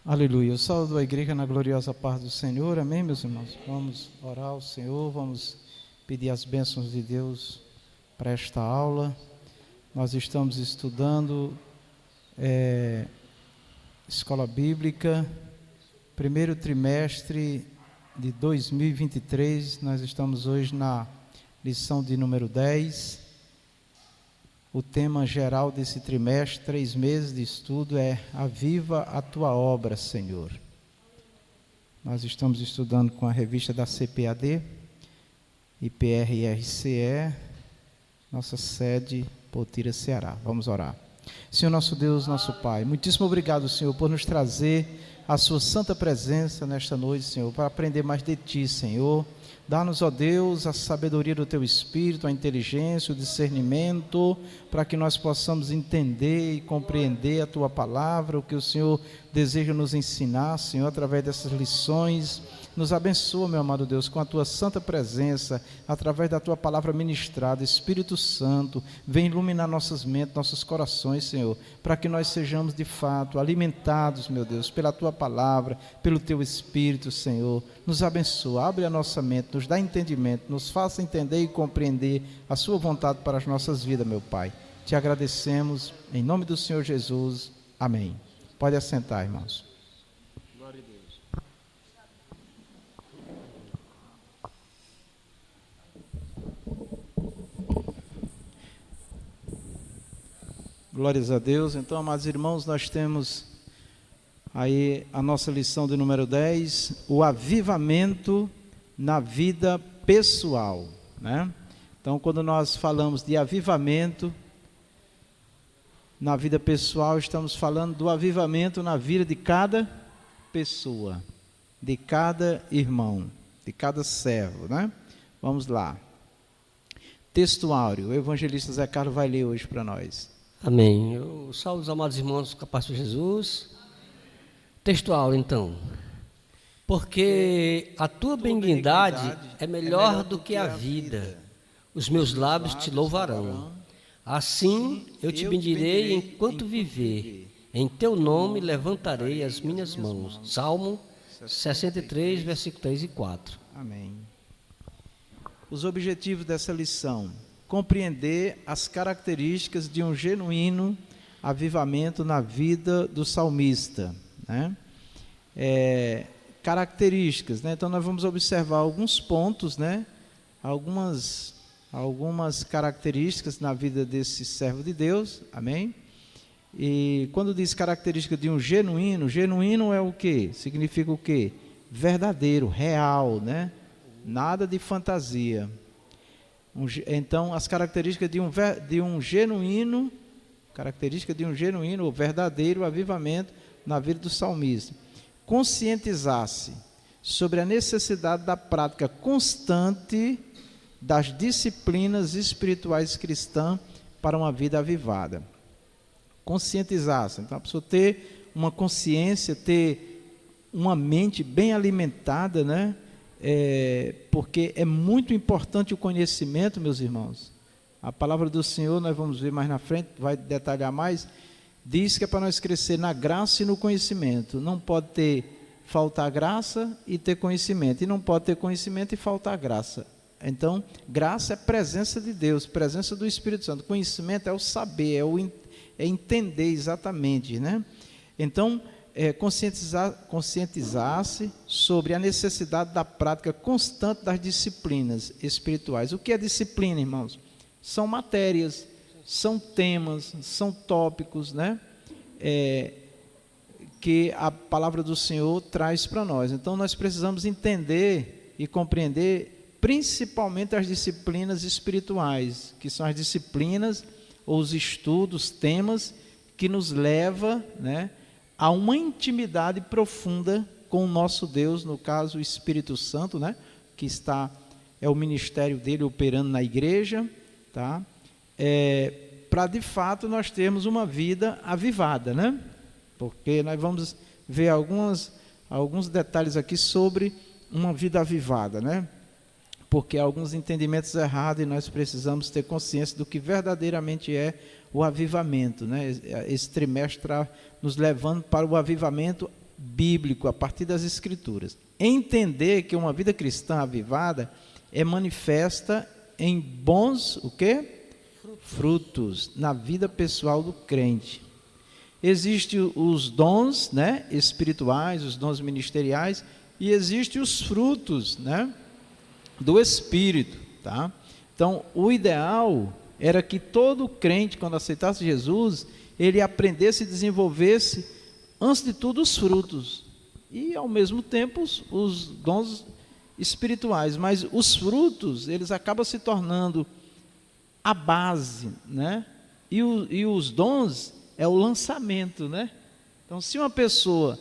Aleluia. Eu saúdo a igreja na gloriosa paz do Senhor. Amém, meus irmãos? Vamos orar ao Senhor, vamos pedir as bênçãos de Deus para esta aula. Nós estamos estudando Escola Bíblica, primeiro trimestre de 2023. Nós estamos hoje na lição de número 10. O tema geral desse trimestre, 3 meses de estudo, é Aviva a Tua Obra, Senhor. Nós estamos estudando com a revista da CPAD, IPR-RCE, nossa sede, Potira, Ceará. Vamos orar. Senhor nosso Deus, nosso Pai, muitíssimo obrigado, Senhor, por nos trazer a Sua santa presença nesta noite, Senhor, para aprender mais de Ti, Senhor. Dá-nos, ó Deus, a sabedoria do Teu Espírito, a inteligência, o discernimento, para que nós possamos entender e compreender a Tua palavra, o que o Senhor deseja nos ensinar, Senhor, através dessas lições. Nos abençoa, meu amado Deus, com a Tua santa presença, através da Tua palavra ministrada. Espírito Santo, vem iluminar nossas mentes, nossos corações, Senhor, para que nós sejamos de fato alimentados, meu Deus, pela Tua palavra, pelo Teu Espírito, Senhor. Nos abençoa, abre a nossa mente, nos dá entendimento, nos faça entender e compreender a Sua vontade para as nossas vidas, meu Pai. Te agradecemos, em nome do Senhor Jesus. Amém. Pode assentar, irmãos. Glória a Deus. Glórias a Deus. Então, amados irmãos, nós temos aí a nossa lição de número 10, o avivamento na vida pessoal, né? Então, quando nós falamos de avivamento na vida pessoal, estamos falando do avivamento na vida de cada pessoa, de cada irmão, de cada servo, né? Vamos lá. Textuário, o evangelista Zé Carlos vai ler hoje para nós. Amém. Eu saúdo os amados irmãos com a paz de Jesus. Textual, então. Porque a tua benignidade é melhor do que a vida. Os meus lábios te louvarão. Assim eu te bendirei enquanto viver. Em teu nome levantarei as minhas mãos. Salmo 63, versículos 3 e 4. Amém. Os objetivos dessa lição: compreender as características de um genuíno avivamento na vida do salmista, né? Características, né? Então nós vamos observar alguns pontos, né? Algumas características na vida desse servo de Deus, amém? E quando diz característica de um genuíno, genuíno é o quê? Significa o quê? Verdadeiro, real, né? Nada de fantasia. Então, as características de um genuíno ou verdadeiro avivamento na vida do salmista: conscientizar-se sobre a necessidade da prática constante das disciplinas espirituais cristãs para uma vida avivada. Conscientizar-se, então a pessoa ter uma consciência, ter uma mente bem alimentada, né? Porque é muito importante o conhecimento, meus irmãos. A palavra do Senhor, nós vamos ver mais na frente, vai detalhar mais, diz que é para nós crescer na graça e no conhecimento. Não pode faltar graça e ter conhecimento, e não pode ter conhecimento e faltar graça. Então, graça é presença de Deus, presença do Espírito Santo. Conhecimento é o saber, é entender exatamente, né? Então, conscientizar-se sobre a necessidade da prática constante das disciplinas espirituais. O que é disciplina, irmãos? São matérias, são temas, são tópicos, né? Que a palavra do Senhor traz para nós. Então, nós precisamos entender e compreender principalmente as disciplinas espirituais, que são as disciplinas ou os estudos, temas que nos levam, né, a uma intimidade profunda com o nosso Deus, no caso o Espírito Santo, né, que é o ministério dele operando na igreja, tá? Para de fato nós termos uma vida avivada, né? Porque nós vamos ver alguns detalhes aqui sobre uma vida avivada, né? Porque há alguns entendimentos errados e nós precisamos ter consciência do que verdadeiramente é o avivamento, né? Esse trimestre está nos levando para o avivamento bíblico, a partir das Escrituras. Entender que uma vida cristã avivada é manifesta em bons, o quê? Frutos na vida pessoal do crente. Existem os dons, né, espirituais, os dons ministeriais, e existem os frutos, né, do Espírito, tá? Então, o ideal era que todo crente, quando aceitasse Jesus, ele aprendesse e desenvolvesse, antes de tudo, os frutos, e ao mesmo tempo os dons espirituais, mas os frutos, eles acabam se tornando a base, né? E os dons é o lançamento, né? Então, se uma pessoa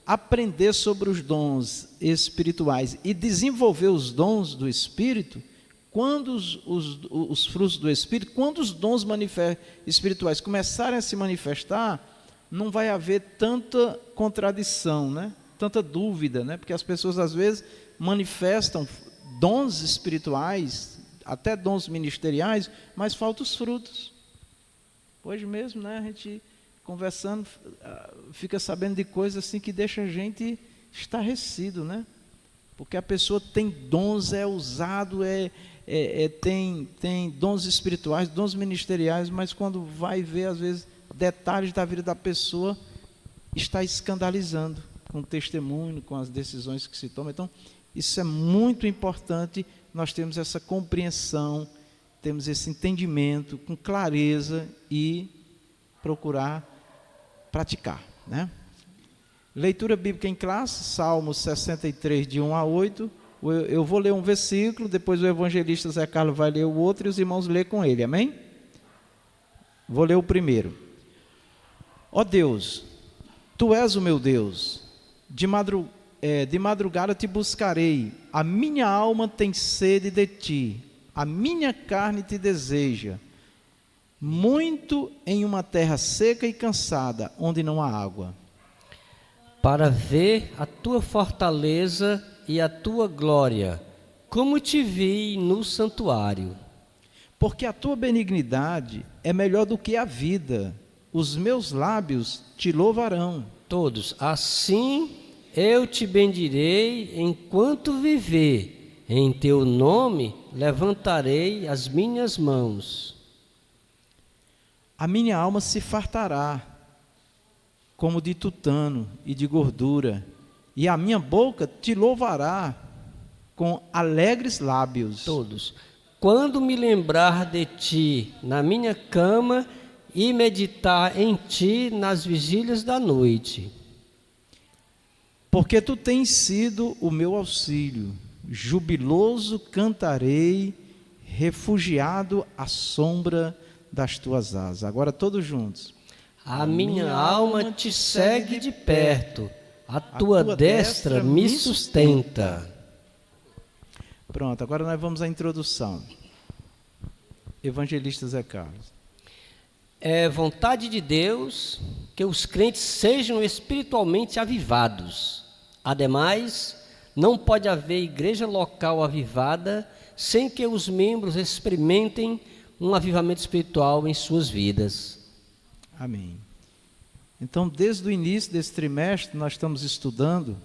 aprender sobre os dons espirituais e desenvolver os dons do Espírito, quando os frutos do Espírito, quando os dons espirituais começarem a se manifestar, não vai haver tanta contradição, né? Tanta dúvida, né? Porque as pessoas às vezes manifestam dons espirituais, até dons ministeriais, mas faltam os frutos. Hoje mesmo, né, a gente conversando, fica sabendo de coisas assim que deixa a gente estarrecido, né? Porque a pessoa tem dons, é usado, tem dons espirituais, dons ministeriais, mas quando vai ver, às vezes, detalhes da vida da pessoa, está escandalizando com o testemunho, com as decisões que se tomam. Então, isso é muito importante, nós temos essa compreensão, temos esse entendimento com clareza e procurar praticar, né? Leitura bíblica em classe, Salmos 63, de 1 a 8. Eu vou ler um versículo, depois o evangelista Zé Carlos vai ler o outro e os irmãos lêem com ele, amém? Vou ler o primeiro. Ó Deus, Tu és o meu Deus, de madrugada te buscarei, a minha alma tem sede de Ti, a minha carne te deseja, muito em uma terra seca e cansada, onde não há água. Para ver a Tua fortaleza e a Tua glória, como te vi no santuário. Porque a Tua benignidade é melhor do que a vida, os meus lábios te louvarão. Todos, assim eu te bendirei enquanto viver, em Teu nome levantarei as minhas mãos. A minha alma se fartará, como de tutano e de gordura, e a minha boca te louvará com alegres lábios. Todos, quando me lembrar de Ti na minha cama e meditar em Ti nas vigílias da noite. Porque Tu tens sido o meu auxílio, jubiloso cantarei, refugiado à sombra das Tuas asas. Agora todos juntos. A minha alma te segue de perto, a tua destra me sustenta. Pronto, agora nós vamos à introdução. Evangelista Zé Carlos. É vontade de Deus que os crentes sejam espiritualmente avivados. Ademais, não pode haver igreja local avivada sem que os membros experimentem um avivamento espiritual em suas vidas. Amém. Então, desde o início desse trimestre, nós estamos estudando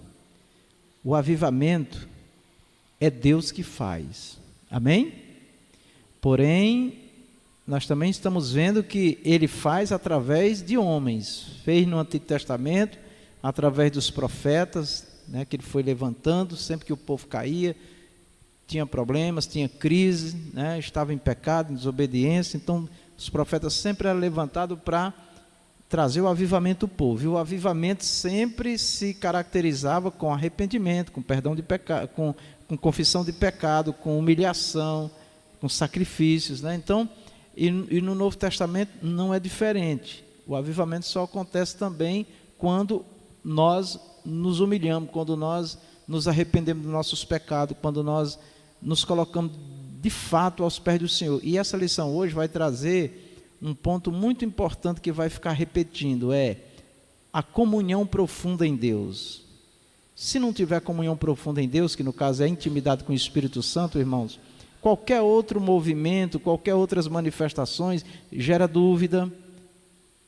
o avivamento é Deus que faz. Amém? Porém, nós também estamos vendo que Ele faz através de homens. Fez no Antigo Testamento, através dos profetas, né, que Ele foi levantando, sempre que o povo caía, tinha problemas, tinha crise, né, estava em pecado, em desobediência. Então, os profetas sempre eram levantados para trazer o avivamento do povo. E o avivamento sempre se caracterizava com arrependimento, com perdão de pecado, com confissão de pecado, com humilhação, com sacrifícios, né? Então, e no Novo Testamento não é diferente. O avivamento só acontece também quando nós nos humilhamos, quando nós nos arrependemos dos nossos pecados, quando nós nos colocamos de fato aos pés do Senhor. E essa lição hoje vai trazer um ponto muito importante que vai ficar repetindo, é a comunhão profunda em Deus. Se não tiver comunhão profunda em Deus, que no caso é a intimidade com o Espírito Santo, irmãos, qualquer outro movimento, qualquer outras manifestações gera dúvida,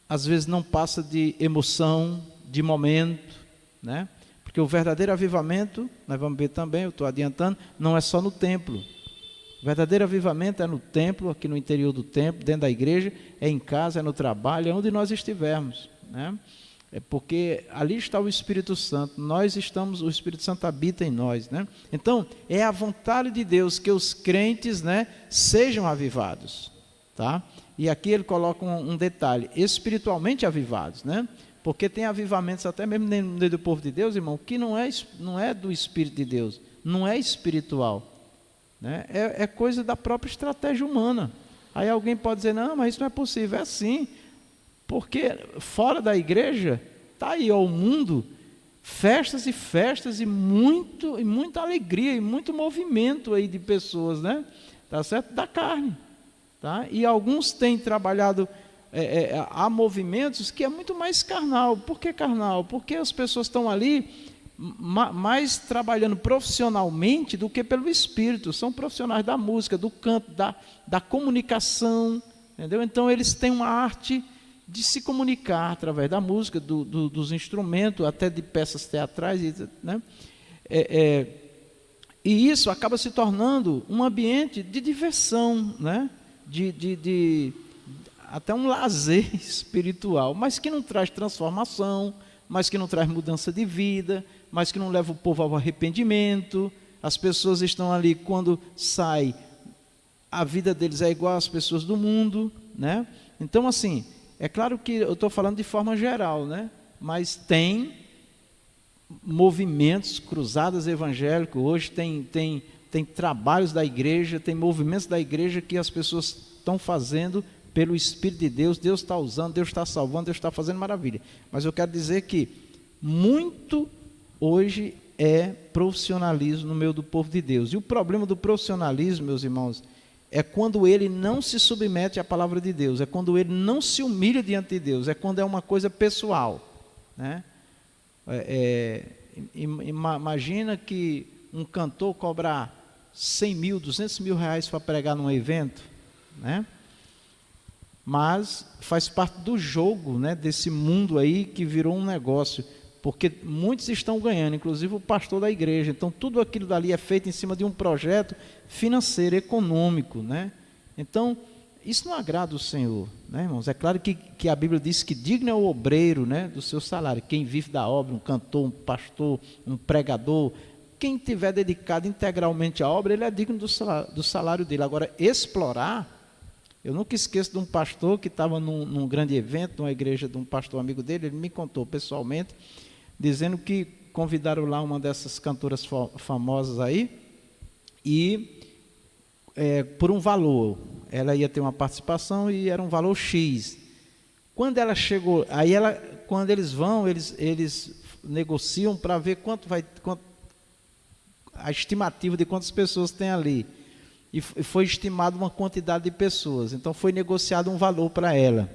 às vezes não passa de emoção, de momento, né? Porque o verdadeiro avivamento, nós vamos ver também, eu estou adiantando, não é só no templo. O verdadeiro avivamento é no templo, aqui no interior do templo, dentro da igreja, é em casa, é no trabalho, é onde nós estivermos, né? É porque ali está o Espírito Santo, nós estamos, o Espírito Santo habita em nós, né? Então, é a vontade de Deus que os crentes, né, sejam avivados, tá? E aqui ele coloca um detalhe, espiritualmente avivados, né? Porque tem avivamentos até mesmo no meio do povo de Deus, irmão, que não é do Espírito de Deus, não é espiritual, né? É coisa da própria estratégia humana. Aí alguém pode dizer, não, mas isso não é possível. É assim, porque fora da igreja está aí ó, o mundo, festas e muita alegria e muito movimento aí de pessoas, né? Tá certo? Da carne, tá? E alguns têm trabalhado, há movimentos que é muito mais carnal. Por que carnal? Porque as pessoas estão ali mais trabalhando profissionalmente do que pelo Espírito. São profissionais da música, do canto, da comunicação, entendeu? Então eles têm uma arte de se comunicar através da música, dos instrumentos, até de peças teatrais, né? E isso acaba se tornando um ambiente de diversão, né? Até um lazer espiritual, mas que não traz transformação, mas que não traz mudança de vida, mas que não leva o povo ao arrependimento. As pessoas estão ali, quando saem, a vida deles é igual às pessoas do mundo, né? Então, assim, é claro que eu estou falando de forma geral, né? Mas tem movimentos, cruzadas evangélicas, hoje tem trabalhos da igreja, tem movimentos da igreja que as pessoas estão fazendo pelo Espírito de Deus. Deus está usando, Deus está salvando, Deus está fazendo maravilha. Mas eu quero dizer que muito hoje é profissionalismo no meio do povo de Deus. E o problema do profissionalismo, meus irmãos, é quando ele não se submete à palavra de Deus, é quando ele não se humilha diante de Deus, é quando é uma coisa pessoal, né? Imagina que um cantor cobrar 100 mil, 200 mil reais para pregar num evento, né? Mas faz parte do jogo, né, desse mundo aí que virou um negócio, porque muitos estão ganhando, inclusive o pastor da igreja. Então tudo aquilo dali é feito em cima de um projeto financeiro, econômico, né? Então isso não agrada o Senhor, né, irmãos? É claro que a Bíblia diz que digno é o obreiro, né, do seu salário, quem vive da obra, um cantor, um pastor, um pregador, quem tiver dedicado integralmente à obra, ele é digno do salário dele. Agora, explorar, eu nunca esqueço de um pastor que estava num grande evento, numa igreja de um pastor amigo dele, ele me contou pessoalmente, dizendo que convidaram lá uma dessas cantoras famosas aí, e por um valor, ela ia ter uma participação e era um valor X. Quando ela chegou, quando eles vão, eles negociam para ver quanto a estimativa de quantas pessoas tem ali. E foi estimado uma quantidade de pessoas. Então foi negociado um valor para ela,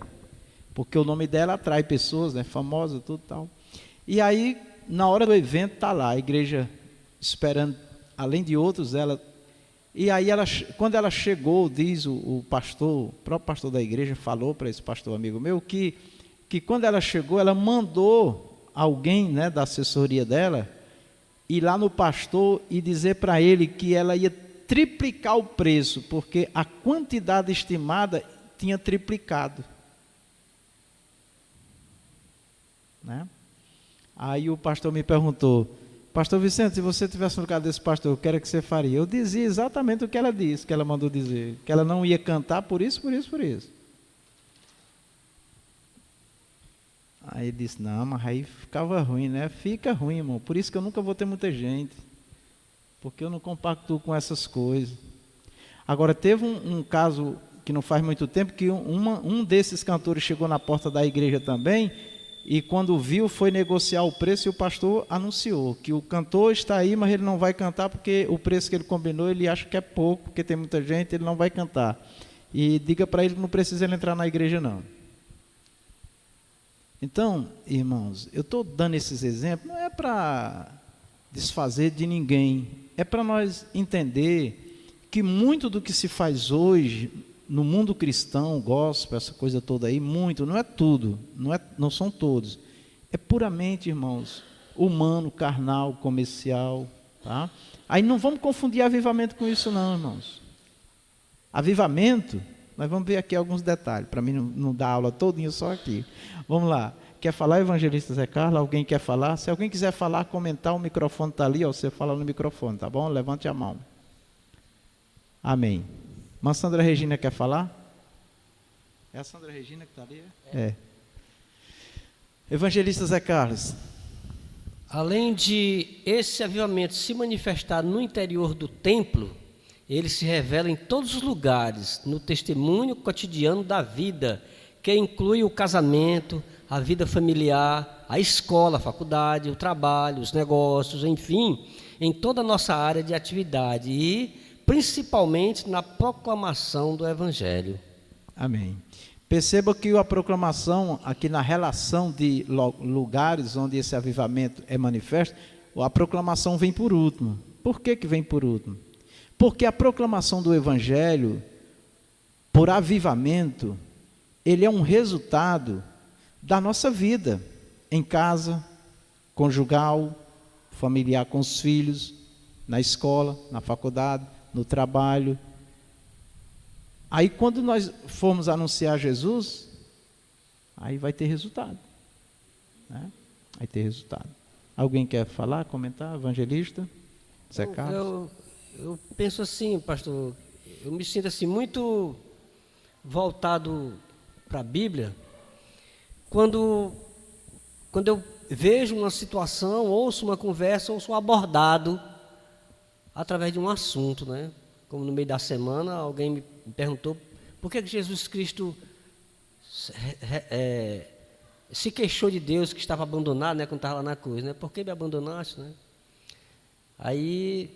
porque o nome dela atrai pessoas, né, famosa, tudo tal. E aí, na hora do evento, está lá a igreja esperando, além de outros, ela. E aí, quando ela chegou, diz o pastor, o próprio pastor da igreja, falou para esse pastor amigo meu, que quando ela chegou, ela mandou alguém, né, da assessoria dela ir lá no pastor e dizer para ele que ela ia triplicar o preço, porque a quantidade estimada tinha triplicado, né? Aí o pastor me perguntou: pastor Vicente, se você tivesse no lugar desse pastor, o que era que você faria? Eu dizia exatamente o que ela disse, que ela mandou dizer, que ela não ia cantar por isso. Aí ele disse: não, mas aí ficava ruim, né? Fica ruim, irmão, por isso que eu nunca vou ter muita gente, porque eu não compactuo com essas coisas. Agora, teve um caso que não faz muito tempo, que um desses cantores chegou na porta da igreja também, e quando viu, foi negociar o preço, e o pastor anunciou que o cantor está aí, mas ele não vai cantar, porque o preço que ele combinou, ele acha que é pouco, porque tem muita gente, ele não vai cantar. E diga para ele que não precisa ele entrar na igreja, não. Então, irmãos, eu estou dando esses exemplos, não é para desfazer de ninguém, é para nós entender que muito do que se faz hoje no mundo cristão, gospel, essa coisa toda aí, muito, não é tudo, não são todos, é puramente, irmãos, humano, carnal, comercial, tá? Aí não vamos confundir avivamento com isso não, irmãos. Avivamento, nós vamos ver aqui alguns detalhes, para mim não dar aula todinha só aqui. Vamos lá. Quer falar, evangelista Zé Carlos? Alguém quer falar? Se alguém quiser falar, comentar, o microfone está ali, ó, você fala no microfone, tá bom? Levante a mão. Amém. Mas Sandra Regina quer falar? É a Sandra Regina que está ali? É. Evangelista Zé Carlos. Além de esse avivamento se manifestar no interior do templo, ele se revela em todos os lugares, no testemunho cotidiano da vida, que inclui o casamento, a vida familiar, a escola, a faculdade, o trabalho, os negócios, enfim, em toda a nossa área de atividade e principalmente na proclamação do Evangelho. Amém. Perceba que a proclamação, aqui na relação de lugares onde esse avivamento é manifesto, a proclamação vem por último. Por que vem por último? Porque a proclamação do Evangelho, por avivamento, ele é um resultado da nossa vida, em casa, conjugal, familiar com os filhos, na escola, na faculdade, no trabalho. Aí quando nós formos anunciar Jesus, aí vai ter resultado, né? Vai ter resultado. Alguém quer falar, comentar, evangelista? Zé Carlos? Eu penso assim, pastor, eu me sinto assim muito voltado para a Bíblia, quando eu vejo uma situação, ouço uma conversa, ou sou abordado através de um assunto, né? Como no meio da semana alguém me perguntou por que Jesus Cristo se queixou de Deus que estava abandonado, né, quando estava lá na cruz, né? Por que me abandonaste, né? Aí,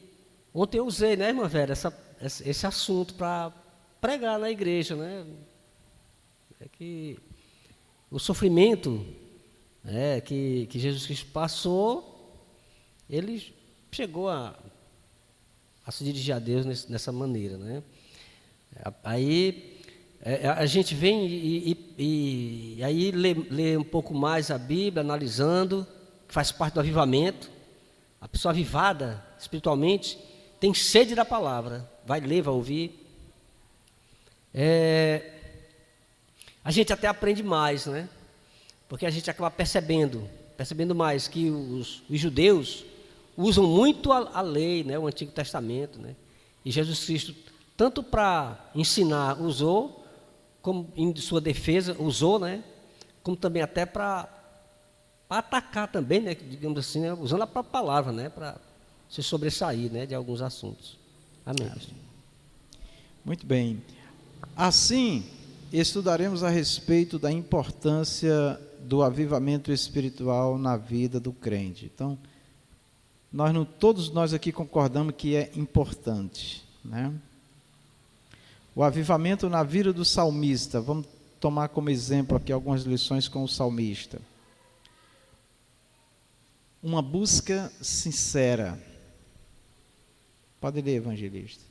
ontem eu usei, né, irmã Vera, esse assunto para pregar na igreja, né? É que o sofrimento, né, que Jesus Cristo passou, ele chegou a se dirigir a Deus nessa maneira, né? Aí a gente vem e aí lê um pouco mais a Bíblia, analisando, que faz parte do avivamento. A pessoa avivada espiritualmente tem sede da palavra, vai ler, vai ouvir. A gente até aprende mais, né? Porque a gente acaba percebendo mais que os judeus usam muito a lei, né? O Antigo Testamento, né? E Jesus Cristo, tanto para ensinar, usou, como em sua defesa, usou, né? Como também até para atacar também, né? Digamos assim, né? Usando a própria palavra, né? Para se sobressair, né? De alguns assuntos. Amém. Muito bem. Assim, estudaremos a respeito da importância do avivamento espiritual na vida do crente. Então, todos nós aqui concordamos que é importante, né? O avivamento na vida do salmista, vamos tomar como exemplo aqui algumas lições com o salmista. Uma busca sincera. Pode ler, evangelista.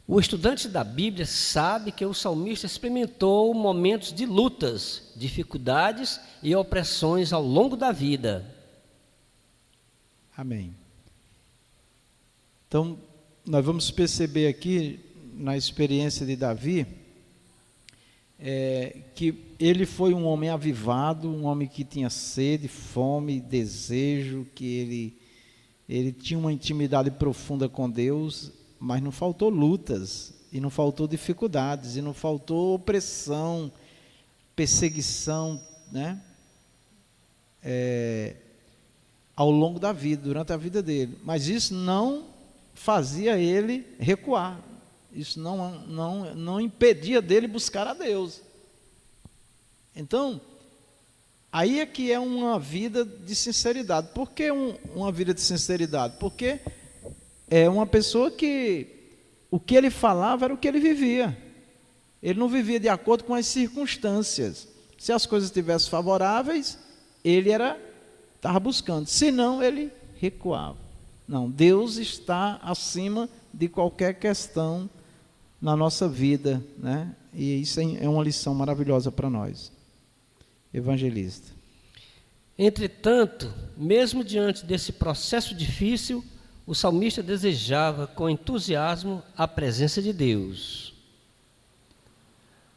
O estudante da Bíblia sabe que o salmista experimentou momentos de lutas, dificuldades e opressões ao longo da vida. Amém. Então, nós vamos perceber aqui, na experiência de Davi, que ele foi um homem avivado, um homem que tinha sede, fome, desejo, que ele tinha uma intimidade profunda com Deus, mas não faltou lutas, e não faltou dificuldades, e não faltou opressão, perseguição, né? Ao longo da vida, durante a vida dele. Mas isso não fazia ele recuar. Isso não impedia dele buscar a Deus. Então, aí é que é uma vida de sinceridade. Por que uma vida de sinceridade? Porque é uma pessoa que o que ele falava era o que ele vivia. Ele não vivia de acordo com as circunstâncias. Se as coisas estivessem favoráveis, ele estava buscando. Se não, ele recuava. Não, Deus está acima de qualquer questão na nossa vida, né? E isso é uma lição maravilhosa para nós. Evangelista. Entretanto, mesmo diante desse processo difícil, o salmista desejava com entusiasmo a presença de Deus.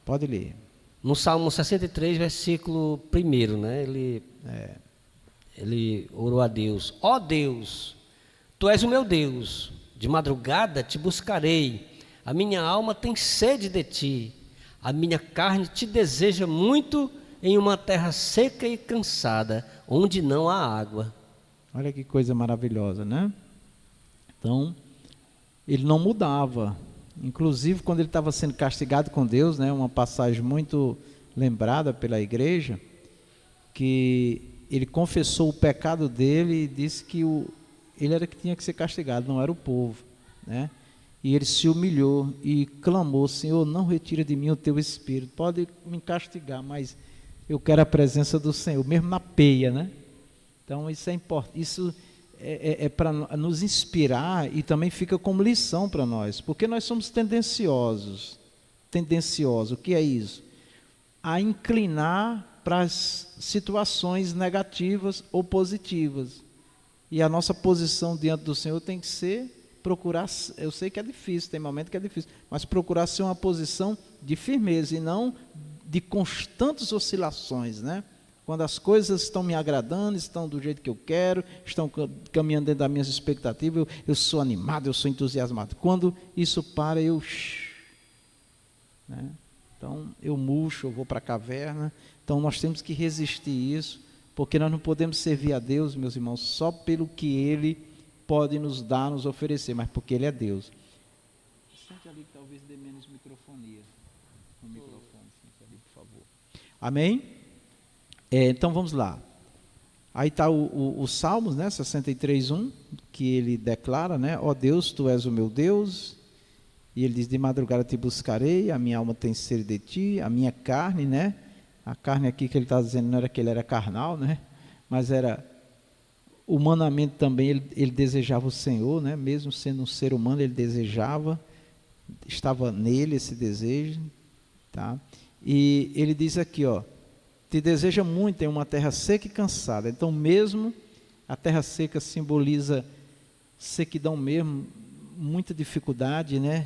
Pode ler. No Salmo 63, versículo 1, né? Ele orou a Deus: ó Deus, Tu és o meu Deus, de madrugada te buscarei, a minha alma tem sede de Ti, a minha carne te deseja muito em uma terra seca e cansada, onde não há água. Olha que coisa maravilhosa, né? Então, ele não mudava. Inclusive, quando ele estava sendo castigado com Deus, né, uma passagem muito lembrada pela igreja, que ele confessou o pecado dele e disse que ele era que tinha que ser castigado, não era o povo, né? E ele se humilhou e clamou: Senhor, não retira de mim o teu espírito, pode me castigar, mas eu quero a presença do Senhor, mesmo na peia, né? Então isso é importante, isso é para nos inspirar e também fica como lição para nós, porque nós somos tendenciosos, o que é isso? A inclinar para as situações negativas ou positivas, e a nossa posição diante do Senhor tem que ser, procurar, eu sei que é difícil, tem momento que é difícil, mas procurar ser uma posição de firmeza e não de constantes oscilações, né? Quando as coisas estão me agradando, estão do jeito que eu quero, estão caminhando dentro das minhas expectativas, eu sou animado, eu sou entusiasmado. Quando isso para, né? Então, eu murcho, eu vou para a caverna. Então, nós temos que resistir isso, porque nós não podemos servir a Deus, meus irmãos, só pelo que Ele pode nos dar, nos oferecer, mas porque Ele é Deus. Sente ali que talvez dê menos microfonia. No microfone, sente ali, por favor. Amém? Então vamos lá. Aí está o Salmos, né, 63:1, que ele declara, né, ó Deus, Tu és o meu Deus, e ele diz: de madrugada te buscarei, a minha alma tem sede de Ti, a minha carne, né, a carne aqui que ele está dizendo não era que ele era carnal, né, mas era humanamente também, ele desejava o Senhor, né, mesmo sendo um ser humano, ele desejava, estava nele esse desejo, tá? E ele diz aqui, ó, te deseja muito em uma terra seca e cansada. Então, mesmo a terra seca simboliza sequidão mesmo, muita dificuldade, né?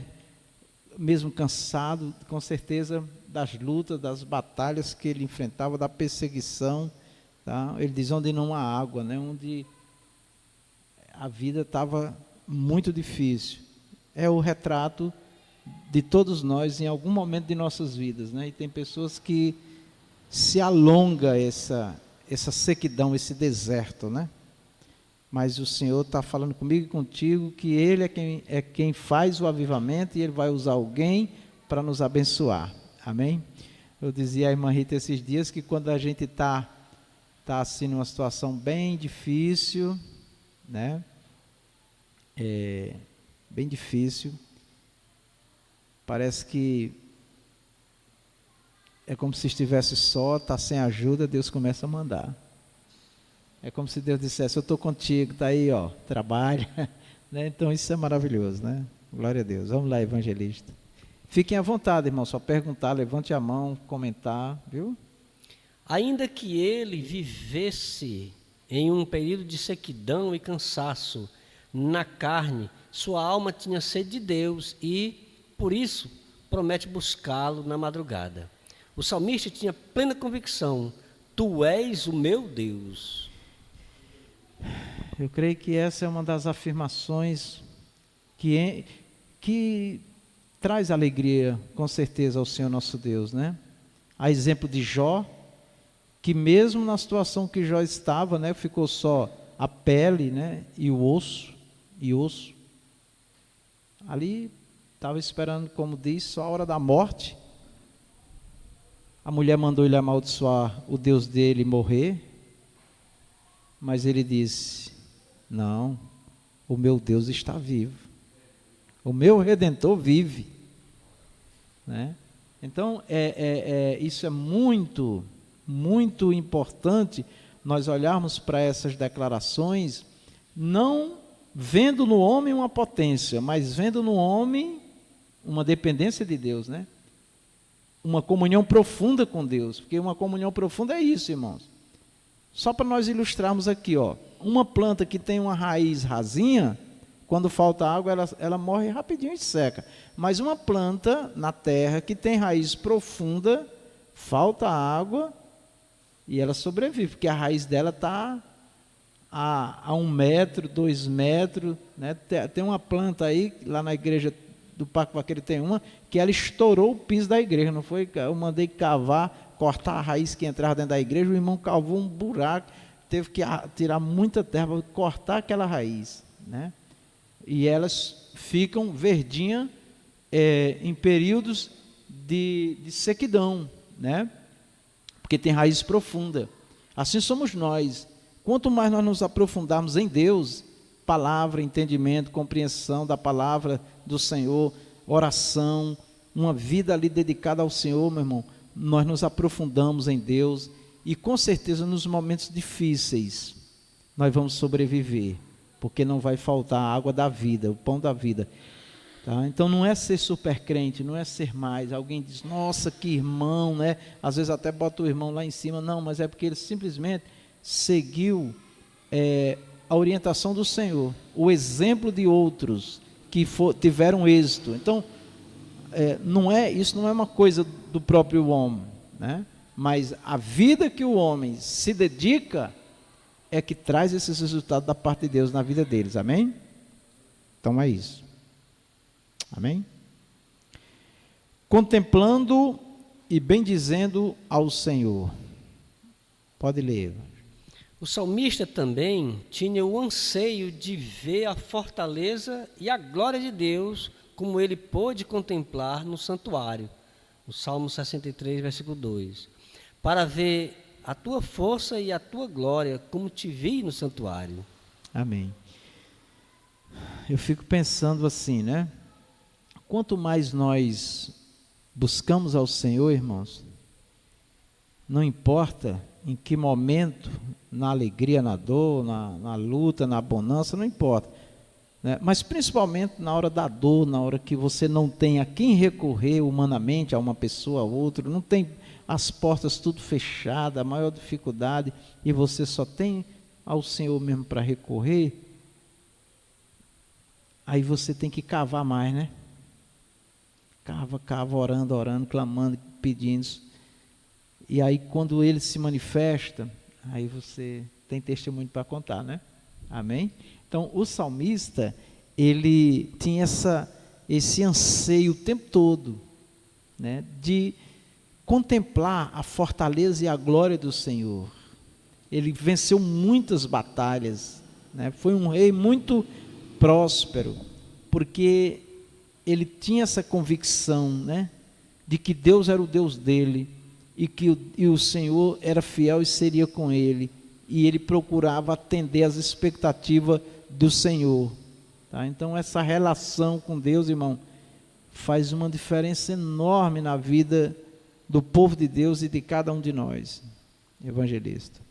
Mesmo cansado, com certeza, das lutas, das batalhas que ele enfrentava, da perseguição, tá? Ele diz onde não há água, né? Onde a vida estava muito difícil. É o retrato de todos nós em algum momento de nossas vidas, né? E tem pessoas que se alonga essa sequidão, esse deserto, né? Mas o Senhor está falando comigo e contigo que Ele é quem faz o avivamento e Ele vai usar alguém para nos abençoar. Amém? Eu dizia à irmã Rita esses dias que quando a gente está assim numa situação bem difícil, né? Bem difícil, parece que é como se estivesse só, está sem ajuda, Deus começa a mandar. É como se Deus dissesse: eu estou contigo, está aí, ó, trabalha. Né? Então isso é maravilhoso, né? Glória a Deus. Vamos lá, evangelista. Fiquem à vontade, irmão, só perguntar, levante a mão, comentar, viu? Ainda que ele vivesse em um período de sequidão e cansaço na carne, sua alma tinha sede de Deus e, por isso, promete buscá-lo na madrugada. O salmista tinha plena convicção: Tu és o meu Deus. Eu creio que essa é uma das afirmações que traz alegria, com certeza, ao Senhor nosso Deus, né? A exemplo de Jó, que mesmo na situação que Jó estava, né, ficou só a pele, né, e o osso, ali estava esperando, como diz, só a hora da morte. A mulher mandou ele amaldiçoar o Deus dele e morrer, mas ele disse: não, o meu Deus está vivo, o meu Redentor vive, né? Então, isso é muito, muito importante, nós olharmos para essas declarações, não vendo no homem uma potência, mas vendo no homem uma dependência de Deus, né? Uma comunhão profunda com Deus, porque uma comunhão profunda é isso, irmãos. Só para nós ilustrarmos aqui, ó, uma planta que tem uma raiz rasinha, quando falta água, ela morre rapidinho e seca. Mas uma planta na terra que tem raiz profunda, falta água e ela sobrevive, porque a raiz dela está a 1 metro, 2 metros. Né? Tem uma planta aí, lá na igreja do Parque Vaqueiro tem uma, que ela estourou o piso da igreja, não foi? Eu mandei cavar, cortar a raiz que entrava dentro da igreja, o irmão cavou um buraco, teve que tirar muita terra para cortar aquela raiz, né? E elas ficam verdinhas em períodos de sequidão, né? Porque tem raiz profunda. Assim somos nós. Quanto mais nós nos aprofundarmos em Deus, palavra, entendimento, compreensão da palavra do Senhor, oração, uma vida ali dedicada ao Senhor, meu irmão, nós nos aprofundamos em Deus e com certeza nos momentos difíceis nós vamos sobreviver, porque não vai faltar a água da vida, o pão da vida. Tá? Então não é ser super crente, não é ser mais. Alguém diz, nossa, que irmão, né? Às vezes até bota o irmão lá em cima. Não, mas é porque ele simplesmente seguiu a orientação do Senhor, o exemplo de outros que tiveram êxito. Então, isso não é uma coisa do próprio homem, né? Mas a vida que o homem se dedica é que traz esses resultados da parte de Deus na vida deles, amém? Então é isso, amém? Contemplando e bendizendo ao Senhor. Pode ler. O salmista também tinha o anseio de ver a fortaleza e a glória de Deus, como ele pôde contemplar no santuário, no Salmo 63, versículo 2, para ver a tua força e a tua glória, como te vi no santuário. Amém. Eu fico pensando assim, né? Quanto mais nós buscamos ao Senhor, irmãos, não importa em que momento, na alegria, na dor, na luta, na bonança, não importa, né? Mas principalmente na hora da dor, na hora que você não tem a quem recorrer humanamente, a uma pessoa, a outra, não tem as portas tudo fechadas, a maior dificuldade, e você só tem ao Senhor mesmo para recorrer, aí você tem que cavar mais, né? Cava, orando, clamando, pedindo. E aí quando ele se manifesta, aí você tem testemunho para contar, né? Amém? Então o salmista, ele tinha esse anseio o tempo todo, né? De contemplar a fortaleza e a glória do Senhor. Ele venceu muitas batalhas, né? Foi um rei muito próspero, porque ele tinha essa convicção, né? De que Deus era o Deus dele, e o Senhor era fiel e seria com ele, e ele procurava atender às expectativas do Senhor. Tá? Então essa relação com Deus, irmão, faz uma diferença enorme na vida do povo de Deus e de cada um de nós, evangelista.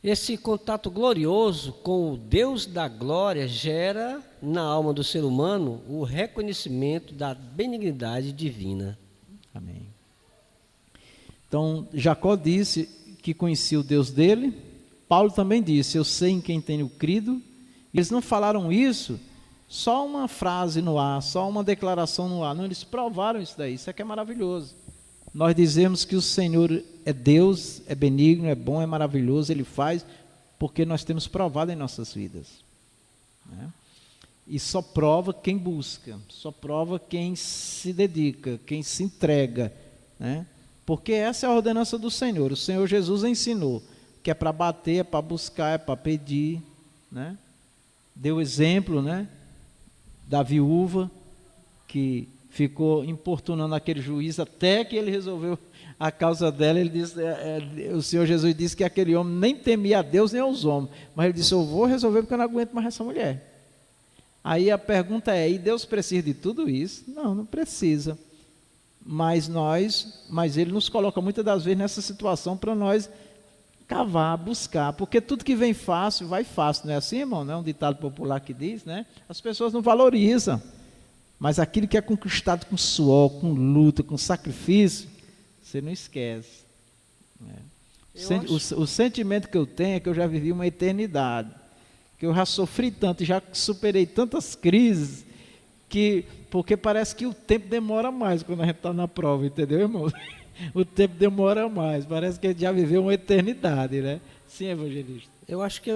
Esse contato glorioso com o Deus da glória gera na alma do ser humano o reconhecimento da benignidade divina. Amém. Então, Jacó disse que conhecia o Deus dele. Paulo também disse, eu sei em quem tenho crido. Eles não falaram isso, só uma frase no ar, só uma declaração no ar. Não, eles provaram isso daí, isso é que é maravilhoso. Nós dizemos que o Senhor é Deus, é benigno, é bom, é maravilhoso, Ele faz, porque nós temos provado em nossas vidas. Né? E só prova quem busca, só prova quem se dedica, quem se entrega, né? Porque essa é a ordenança do Senhor. O Senhor Jesus ensinou que é para bater, é para buscar, é para pedir, né? Deu exemplo, né? Da viúva que ficou importunando aquele juiz até que ele resolveu a causa dela. Ele disse, o Senhor Jesus disse que aquele homem nem temia a Deus nem aos homens, mas ele disse, eu vou resolver porque eu não aguento mais essa mulher. Aí a pergunta é, e Deus precisa de tudo isso? Não, não precisa. Mas ele nos coloca muitas das vezes nessa situação para nós cavar, buscar, porque tudo que vem fácil, vai fácil, não é assim, irmão? Não é um ditado popular que diz, né? As pessoas não valorizam, mas aquilo que é conquistado com suor, com luta, com sacrifício, você não esquece, né? O sentimento que eu tenho é que eu já vivi uma eternidade, que eu já sofri tanto, já superei tantas crises, porque parece que o tempo demora mais quando a gente está na prova, entendeu, irmão? O tempo demora mais, parece que a gente já viveu uma eternidade, né? Sim, evangelista. Eu acho que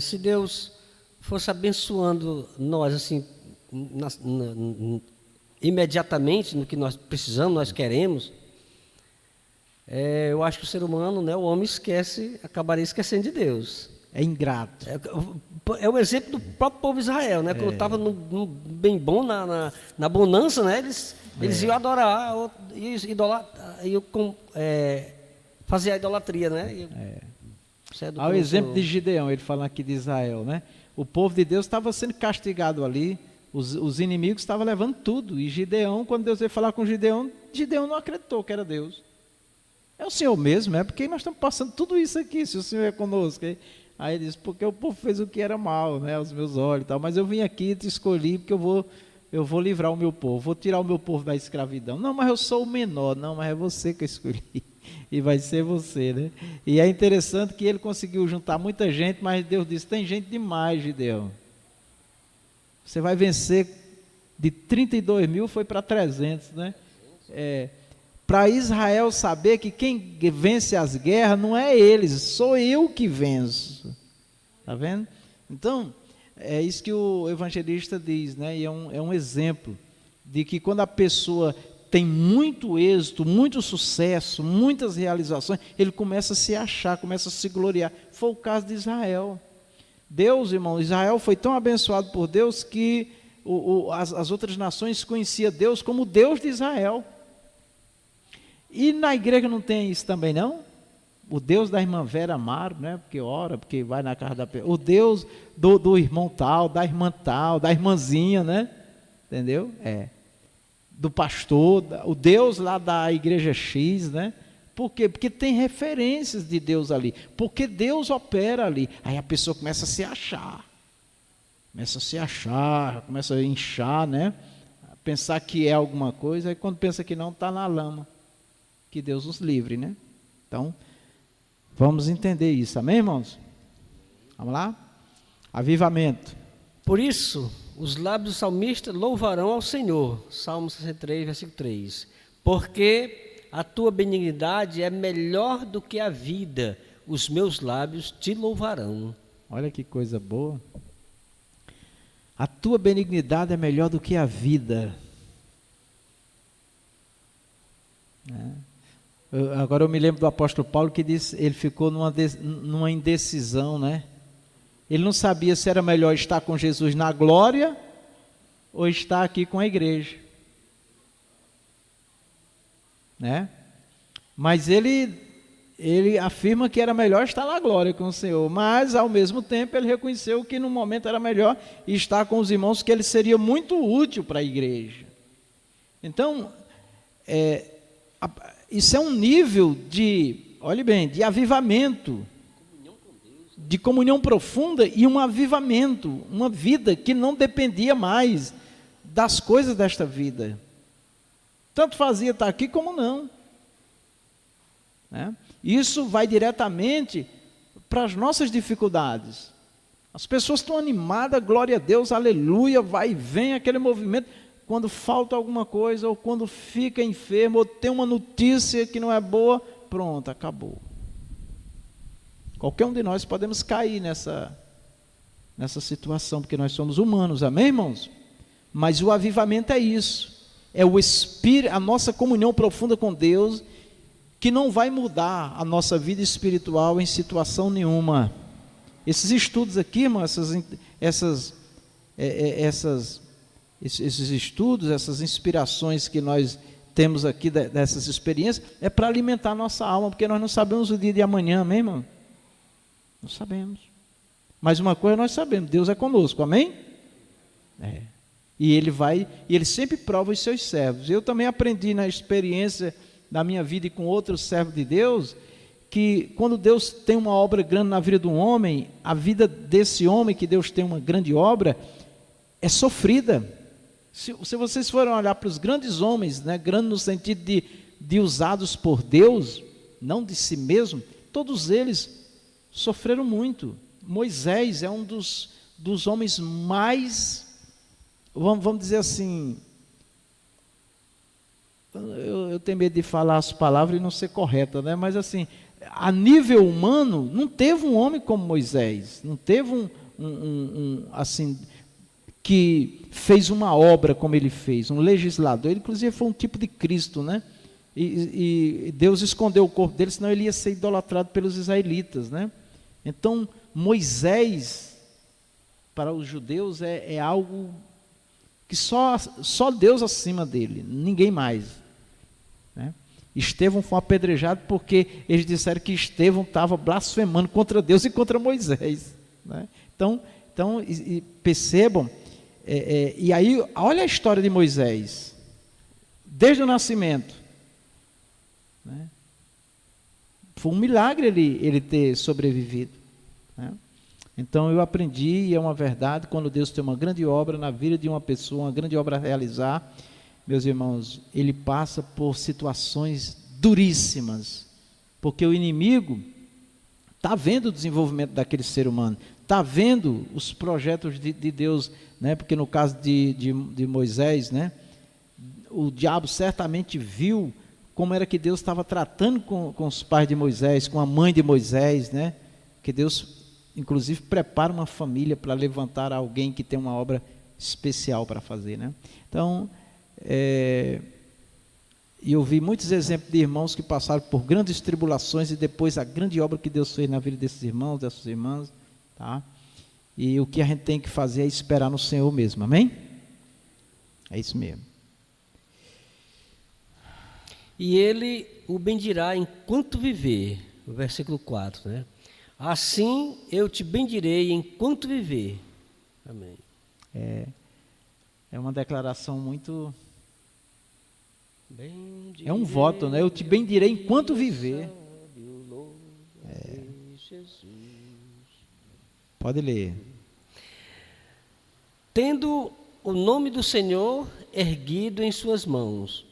se Deus fosse abençoando nós assim, imediatamente no que nós precisamos, nós queremos, eu acho que o ser humano, né, o homem acabaria esquecendo de Deus. É ingrato. É o exemplo do próprio povo de Israel, né? Quando estava no bem bom, na bonança, né? Eles iam adorar, fazer a idolatria, né? Ao exemplo de Gideão, ele fala aqui de Israel, né? O povo de Deus estava sendo castigado ali, os inimigos estavam levando tudo, e Gideão, quando Deus veio falar com Gideão não acreditou que era Deus. É o Senhor mesmo, porque nós estamos passando tudo isso aqui, se o Senhor é conosco. Aí ele disse, porque o povo fez o que era mal, né, aos meus olhos e tal, mas eu vim aqui e te escolhi porque eu vou livrar o meu povo, vou tirar o meu povo da escravidão. Não, mas eu sou o menor. Não, mas é você que eu escolhi, e vai ser você, né? E é interessante que ele conseguiu juntar muita gente, mas Deus disse, tem gente demais, Gideão. Você vai vencer, de 32 mil foi para 300, né? Para Israel saber que quem vence as guerras não é eles, sou eu que venço. Está vendo? Então, é isso que o evangelista diz, né? E é um exemplo de que quando a pessoa tem muito êxito, muito sucesso, muitas realizações, ele começa a se achar, começa a se gloriar. Foi o caso de Israel. Deus, irmão, Israel foi tão abençoado por Deus que as outras nações conheciam Deus como o Deus de Israel. E na igreja não tem isso também, não? O Deus da irmã Vera Amaro, né? Porque ora, porque vai na casa da pessoa. O Deus do irmão tal, da irmã tal, da irmãzinha, né? Entendeu? Do pastor, o Deus lá da igreja X, né? Por quê? Porque tem referências de Deus ali. Porque Deus opera ali. Aí a pessoa começa a se achar. Começa a inchar, né? Pensar que é alguma coisa. Aí quando pensa que não, está na lama. Que Deus nos livre, né? Então, vamos entender isso, amém, irmãos? Vamos lá? Avivamento. Por isso, os lábios do salmista louvarão ao Senhor. Salmo 63, versículo 3. Porque a tua benignidade é melhor do que a vida, os meus lábios te louvarão. Olha que coisa boa. A tua benignidade é melhor do que a vida. Agora eu me lembro do apóstolo Paulo que disse, ele ficou numa indecisão, né? Ele não sabia se era melhor estar com Jesus na glória ou estar aqui com a igreja, né? Mas ele afirma que era melhor estar na glória com o Senhor, mas ao mesmo tempo ele reconheceu que no momento era melhor estar com os irmãos, que ele seria muito útil para a igreja. Então, isso é um nível de avivamento, de comunhão profunda e um avivamento, uma vida que não dependia mais das coisas desta vida. Tanto fazia estar aqui como não. Né? Isso vai diretamente para as nossas dificuldades. As pessoas estão animadas, glória a Deus, aleluia, vai e vem aquele movimento. Quando falta alguma coisa, ou quando fica enfermo, ou tem uma notícia que não é boa, pronto, acabou. Qualquer um de nós podemos cair nessa situação, porque nós somos humanos, amém, irmãos? Mas o avivamento é isso, é o Espírito, a nossa comunhão profunda com Deus, que não vai mudar a nossa vida espiritual em situação nenhuma. Esses estudos aqui, irmão, esses estudos, essas inspirações que nós temos aqui dessas experiências, é para alimentar a nossa alma, porque nós não sabemos o dia de amanhã, amém, irmão? Não sabemos. Mas uma coisa nós sabemos, Deus é conosco, amém? E Ele sempre prova os seus servos. Eu também aprendi na experiência da minha vida e com outros servos de Deus, que quando Deus tem uma obra grande na vida de um homem, a vida desse homem que Deus tem uma grande obra, é sofrida. Se vocês forem olhar para os grandes homens, né, grande no sentido de usados por Deus, não de si mesmo, todos eles sofreram muito. Moisés é um dos homens mais, vamos dizer assim, eu tenho medo de falar as palavras e não ser correta, né? Mas assim, a nível humano, não teve um homem como Moisés, não teve assim, que fez uma obra como ele fez, um legislador. Ele inclusive foi um tipo de Cristo, né? E Deus escondeu o corpo dele, senão ele ia ser idolatrado pelos israelitas, né? Então, Moisés, para os judeus, é algo que só Deus acima dele, ninguém mais, né? Estevão foi apedrejado porque eles disseram que Estevão estava blasfemando contra Deus e contra Moisés, né? Então percebam, e aí, olha a história de Moisés, desde o nascimento, né? Foi um milagre ele ter sobrevivido, né? Então eu aprendi, e é uma verdade, quando Deus tem uma grande obra na vida de uma pessoa, uma grande obra a realizar, meus irmãos, ele passa por situações duríssimas, porque o inimigo está vendo o desenvolvimento daquele ser humano, está vendo os projetos de Deus, né? Porque no caso de Moisés, né? O diabo certamente viu como era que Deus estava tratando com os pais de Moisés, com a mãe de Moisés, né? Que Deus, inclusive, prepara uma família para levantar alguém que tem uma obra especial para fazer, né? Então, e eu vi muitos exemplos de irmãos que passaram por grandes tribulações e depois a grande obra que Deus fez na vida desses irmãos, dessas irmãs, tá? E o que a gente tem que fazer é esperar no Senhor mesmo, amém? É isso mesmo. E ele o bendirá enquanto viver, o versículo 4, né? Assim eu te bendirei enquanto viver. Amém. É uma declaração muito... É um voto, né? Eu te bendirei enquanto viver. Pode ler. Tendo o nome do Senhor erguido em suas mãos,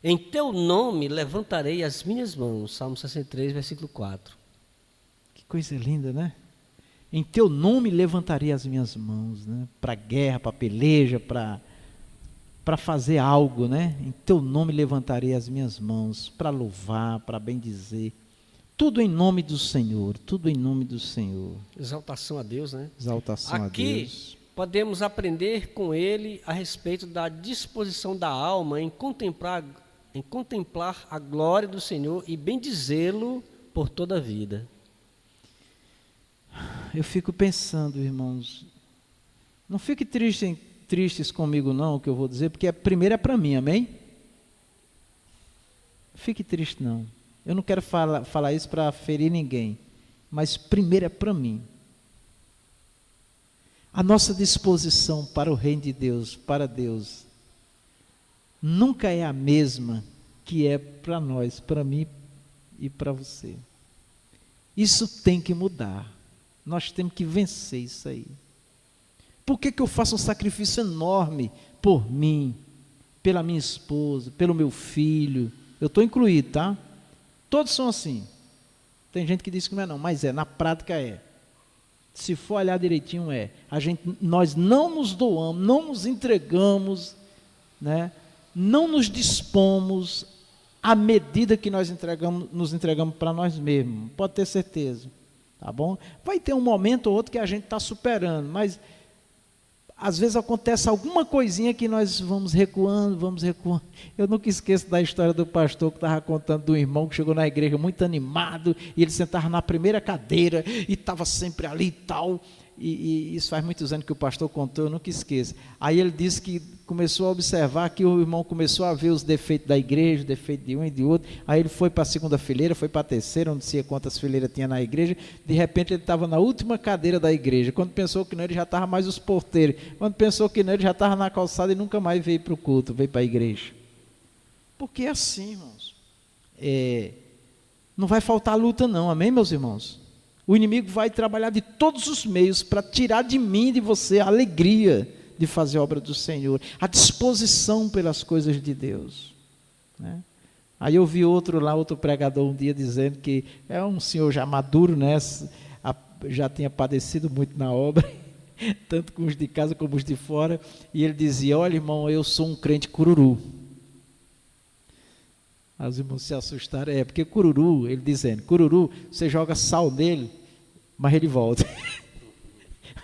em teu nome levantarei as minhas mãos. Salmo 63, versículo 4. Que coisa linda, né? Em teu nome levantarei as minhas mãos, né? Para guerra, para peleja, para fazer algo, né? Em teu nome levantarei as minhas mãos, para louvar, para bendizer. Tudo em nome do Senhor, tudo em nome do Senhor. Exaltação a Deus, né? Exaltação a Deus. Aqui podemos aprender com ele a respeito da disposição da alma em contemplar a glória do Senhor e bendizê-lo por toda a vida. Eu fico pensando, irmãos, não fiquem tristes comigo não, o que eu vou dizer, porque primeiro é para mim, amém? Fique triste não, eu não quero falar isso para ferir ninguém, mas primeiro é para mim. A nossa disposição para o reino de Deus, para Deus, nunca é a mesma que é para nós, para mim e para você. Isso tem que mudar, nós temos que vencer isso aí. Por que eu faço um sacrifício enorme por mim, pela minha esposa, pelo meu filho? Eu estou incluído, tá? Todos são assim. Tem gente que diz que não é não, mas na prática é. Se for olhar direitinho nós não nos doamos, não nos entregamos, né? Não nos dispomos à medida que nos entregamos para nós mesmos, pode ter certeza, tá bom? Vai ter um momento ou outro que a gente está superando, mas às vezes acontece alguma coisinha que nós vamos recuando. Eu nunca esqueço da história do pastor que estava contando do irmão que chegou na igreja muito animado, e ele sentava na primeira cadeira, e estava sempre ali e tal, e isso faz muitos anos que o pastor contou, eu nunca esqueço. Aí ele disse que começou a observar que o irmão começou a ver os defeitos da igreja, o defeito de um e de outro. Aí ele foi para a segunda fileira, foi para a terceira, onde se quantas fileiras tinha na igreja. De repente ele estava na última cadeira da igreja. Quando pensou que não, ele já estava mais os porteiros. Quando pensou que não, ele já estava na calçada e nunca mais veio para o culto, veio para a igreja. Porque é assim, irmãos. Não vai faltar luta não, amém, meus irmãos? O inimigo vai trabalhar de todos os meios para tirar de mim e de você a alegria de fazer a obra do Senhor, a disposição pelas coisas de Deus, né? Aí eu vi outro pregador um dia dizendo que é um senhor já maduro, né? Já tinha padecido muito na obra, tanto com os de casa como os de fora, e ele dizia: olha, irmão, eu sou um crente cururu. Os irmãos se assustaram, porque cururu, ele dizendo, cururu, você joga sal nele, mas ele volta.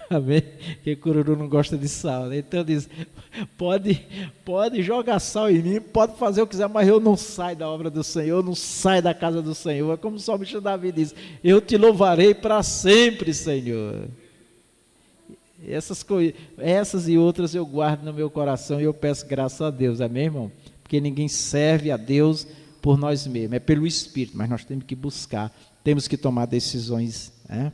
Amém? Porque cururu não gosta de sal, né? Então diz, pode jogar sal em mim, pode fazer o que quiser, mas eu não saio da obra do Senhor, eu não saio da casa do Senhor. É como o salmista Davi diz: eu te louvarei para sempre, Senhor. Essas e outras eu guardo no meu coração e eu peço graças a Deus, amém, irmão? Porque ninguém serve a Deus por nós mesmos, é pelo Espírito, mas nós temos que buscar, temos que tomar decisões, né?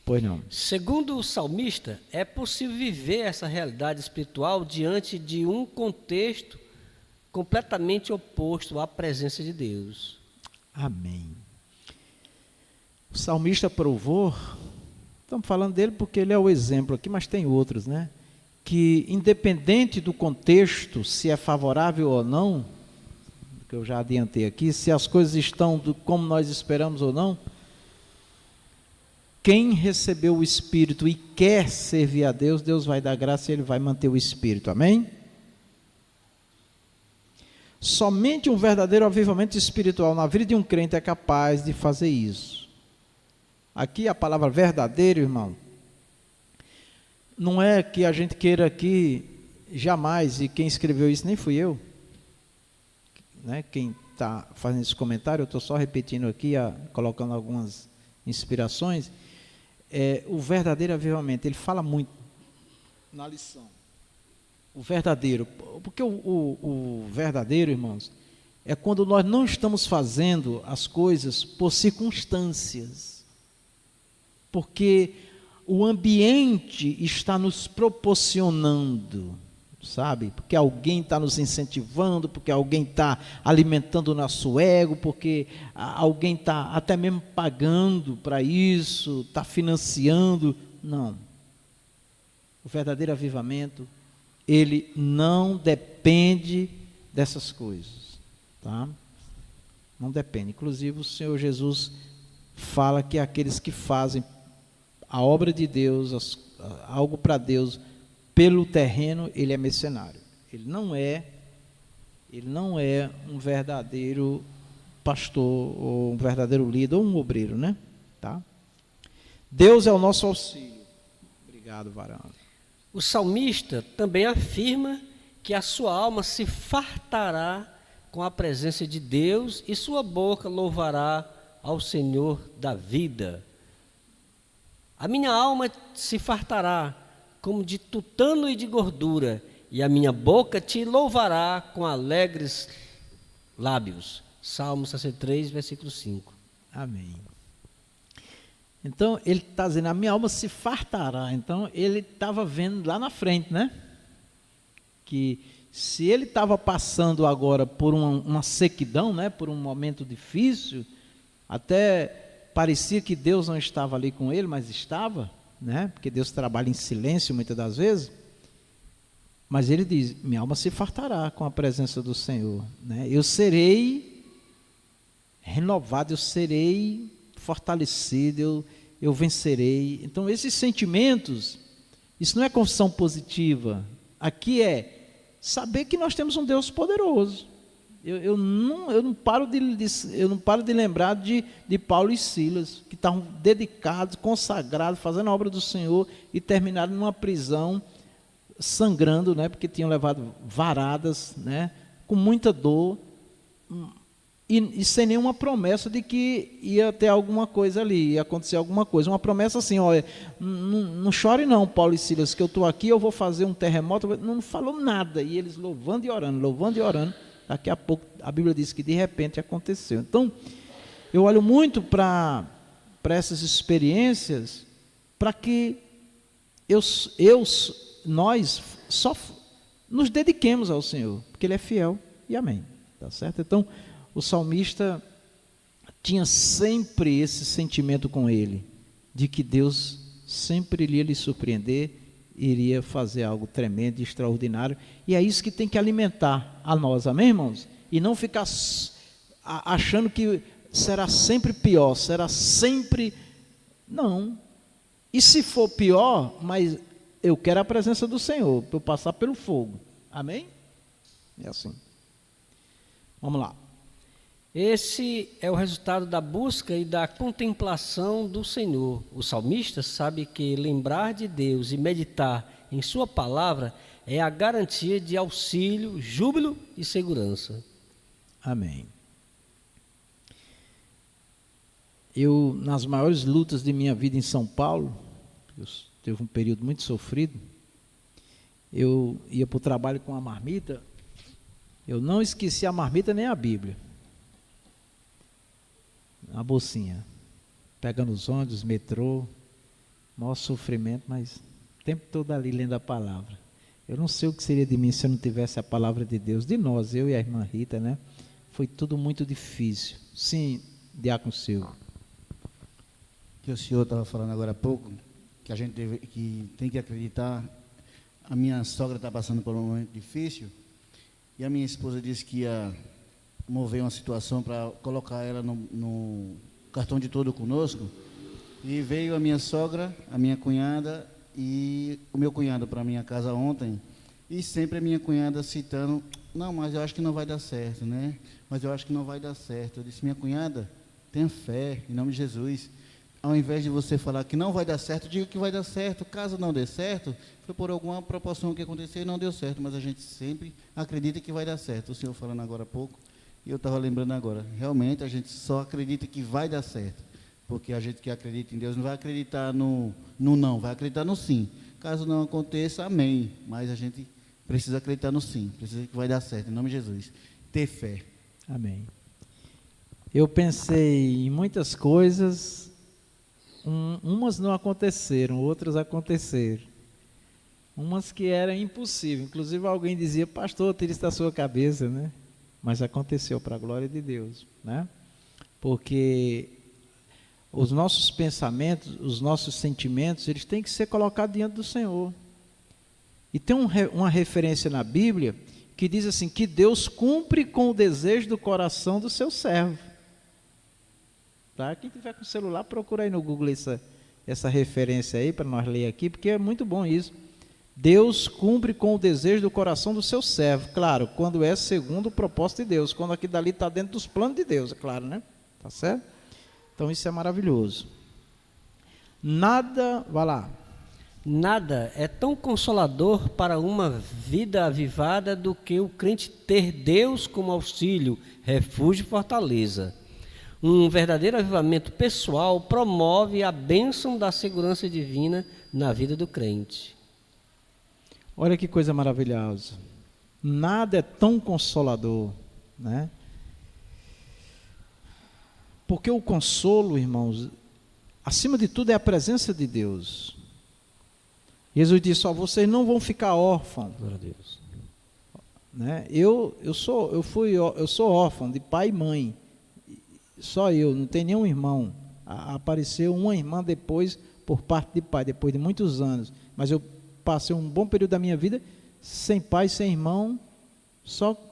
Pois não. Segundo o salmista, é possível viver essa realidade espiritual diante de um contexto completamente oposto à presença de Deus. Amém. O salmista provou, estamos falando dele porque ele é o exemplo aqui, mas tem outros, né? Que independente do contexto, se é favorável ou não, que eu já adiantei aqui, se as coisas estão como nós esperamos ou não, quem recebeu o Espírito e quer servir a Deus, Deus vai dar graça e Ele vai manter o Espírito, amém? Somente um verdadeiro avivamento espiritual na vida de um crente é capaz de fazer isso. Aqui a palavra verdadeiro, irmão, não é que a gente queira aqui, jamais, e quem escreveu isso nem fui eu, né? Quem está fazendo esse comentário, eu estou só repetindo aqui, colocando algumas inspirações. O verdadeiro avivamento, ele fala muito na lição. O verdadeiro, porque o verdadeiro, irmãos, é quando nós não estamos fazendo as coisas por circunstâncias, porque o ambiente está nos proporcionando, sabe? Porque alguém está nos incentivando, porque alguém está alimentando o nosso ego, porque alguém está até mesmo pagando para isso, está financiando. Não. O verdadeiro avivamento, ele não depende dessas coisas, tá? Não depende. Inclusive o Senhor Jesus fala que aqueles que fazem a obra de Deus, algo para Deus, pelo terreno, ele é mercenário. Ele não é um verdadeiro pastor, ou um verdadeiro líder, ou um obreiro, né? Tá? Deus é o nosso auxílio. Obrigado, varão. O salmista também afirma que a sua alma se fartará com a presença de Deus e sua boca louvará ao Senhor da vida. A minha alma se fartará como de tutano e de gordura, e a minha boca te louvará com alegres lábios. Salmo 63, versículo 5. Amém. Então, ele está dizendo, a minha alma se fartará. Então, ele estava vendo lá na frente, né? Que se ele estava passando agora por uma sequidão, né? Por um momento difícil, até parecia que Deus não estava ali com ele, mas estava, né? Porque Deus trabalha em silêncio muitas das vezes. Mas ele diz, minha alma se fartará com a presença do Senhor, né? Eu serei renovado, eu serei fortalecido, eu vencerei. Então esses sentimentos, isso não é confissão positiva, aqui é saber que nós temos um Deus poderoso. Eu não paro de lembrar de Paulo e Silas, que estavam dedicados, consagrados, fazendo a obra do Senhor e terminaram numa prisão, sangrando, né, porque tinham levado varadas, né, com muita dor, e sem nenhuma promessa de que ia ter alguma coisa ali, ia acontecer alguma coisa. Uma promessa assim, olha, não chore não, Paulo e Silas, que eu estou aqui, eu vou fazer um terremoto. Não falou nada, e eles louvando e orando. Daqui a pouco, a Bíblia diz que de repente aconteceu. Então, eu olho muito para essas experiências, para que nós só nos dediquemos ao Senhor, porque Ele é fiel e amém. Tá certo? Então, o salmista tinha sempre esse sentimento com ele, de que Deus sempre iria lhe surpreender, iria fazer algo tremendo e extraordinário, e é isso que tem que alimentar a nós, amém, irmãos? E não ficar achando que será sempre pior, será sempre... Não. E se for pior, mas eu quero a presença do Senhor, para eu passar pelo fogo. Amém? É assim. Vamos lá. Esse é o resultado da busca e da contemplação do Senhor. O salmista sabe que lembrar de Deus e meditar em sua palavra é a garantia de auxílio, júbilo e segurança. Amém. Eu, nas maiores lutas de minha vida em São Paulo, teve um período muito sofrido, eu ia para o trabalho com a marmita, eu não esqueci a marmita nem a Bíblia. A bolsinha, pegando os ônibus, metrô, maior sofrimento, mas o tempo todo ali lendo a palavra. Eu não sei o que seria de mim se eu não tivesse a palavra de Deus, de nós, eu e a irmã Rita, né? Foi tudo muito difícil. Sim, Diácono Silvio. Que o senhor estava falando agora há pouco, que a gente tem que acreditar. A minha sogra está passando por um momento difícil, e a minha esposa disse que ia mover uma situação para colocar ela no cartão de todo conosco, e veio a minha sogra, a minha cunhada e o meu cunhado para a minha casa ontem, e sempre a minha cunhada citando, não, mas eu acho que não vai dar certo, né? Mas eu acho que não vai dar certo. Eu disse, minha cunhada, tenha fé, em nome de Jesus. Ao invés de você falar que não vai dar certo, diga que vai dar certo. Caso não dê certo, foi por alguma proporção que aconteceu e não deu certo, mas a gente sempre acredita que vai dar certo. O senhor falando agora há pouco, e eu estava lembrando agora, realmente a gente só acredita que vai dar certo, porque a gente que acredita em Deus não vai acreditar no não, vai acreditar no sim. Caso não aconteça, amém, mas a gente precisa acreditar no sim, precisa que vai dar certo, em nome de Jesus. Ter fé. Amém. Eu pensei em muitas coisas, umas não aconteceram, outras aconteceram. Umas que era impossível, inclusive alguém dizia, pastor, tira isso da sua cabeça, né? Mas aconteceu para a glória de Deus, né? Porque os nossos pensamentos, os nossos sentimentos, eles têm que ser colocados diante do Senhor. E tem uma referência na Bíblia que diz assim, que Deus cumpre com o desejo do coração do seu servo. Tá? Quem tiver com o celular, procura aí no Google essa referência aí, para nós ler aqui, porque é muito bom isso. Deus cumpre com o desejo do coração do seu servo, claro, quando é segundo o propósito de Deus, quando aquilo dali está dentro dos planos de Deus, é claro, né? Tá certo? Então isso é maravilhoso. Nada, vai lá. Nada é tão consolador para uma vida avivada do que o crente ter Deus como auxílio, refúgio e fortaleza. Um verdadeiro avivamento pessoal promove a bênção da segurança divina na vida do crente. Olha que coisa maravilhosa. Nada é tão consolador, né? Porque o consolo, irmãos, acima de tudo é a presença de Deus. Jesus disse, vocês não vão ficar órfãos. Glória a Deus. Né? Eu sou órfão de pai e mãe. Só eu, não tenho nenhum irmão. Apareceu uma irmã depois, por parte de pai, depois de muitos anos. Mas eu passei um bom período da minha vida sem pai, sem irmão,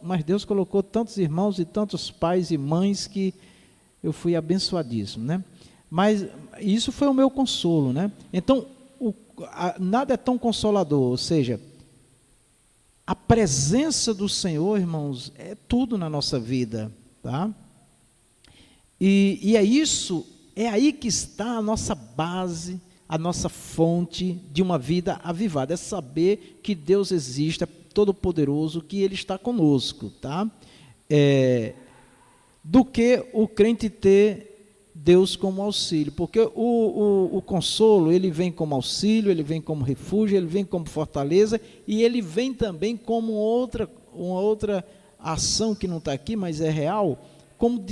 mas Deus colocou tantos irmãos e tantos pais e mães que eu fui abençoadíssimo, né? Mas isso foi o meu consolo, né? Então, nada é tão consolador, ou seja, a presença do Senhor, irmãos, é tudo na nossa vida, tá? E é aí que está a nossa base, a nossa fonte de uma vida avivada, é saber que Deus existe, é todo-poderoso, que Ele está conosco, tá? Do que o crente ter Deus como auxílio, porque o consolo, ele vem como auxílio, ele vem como refúgio, ele vem como fortaleza, e ele vem também como uma outra ação que não está aqui, mas é real, como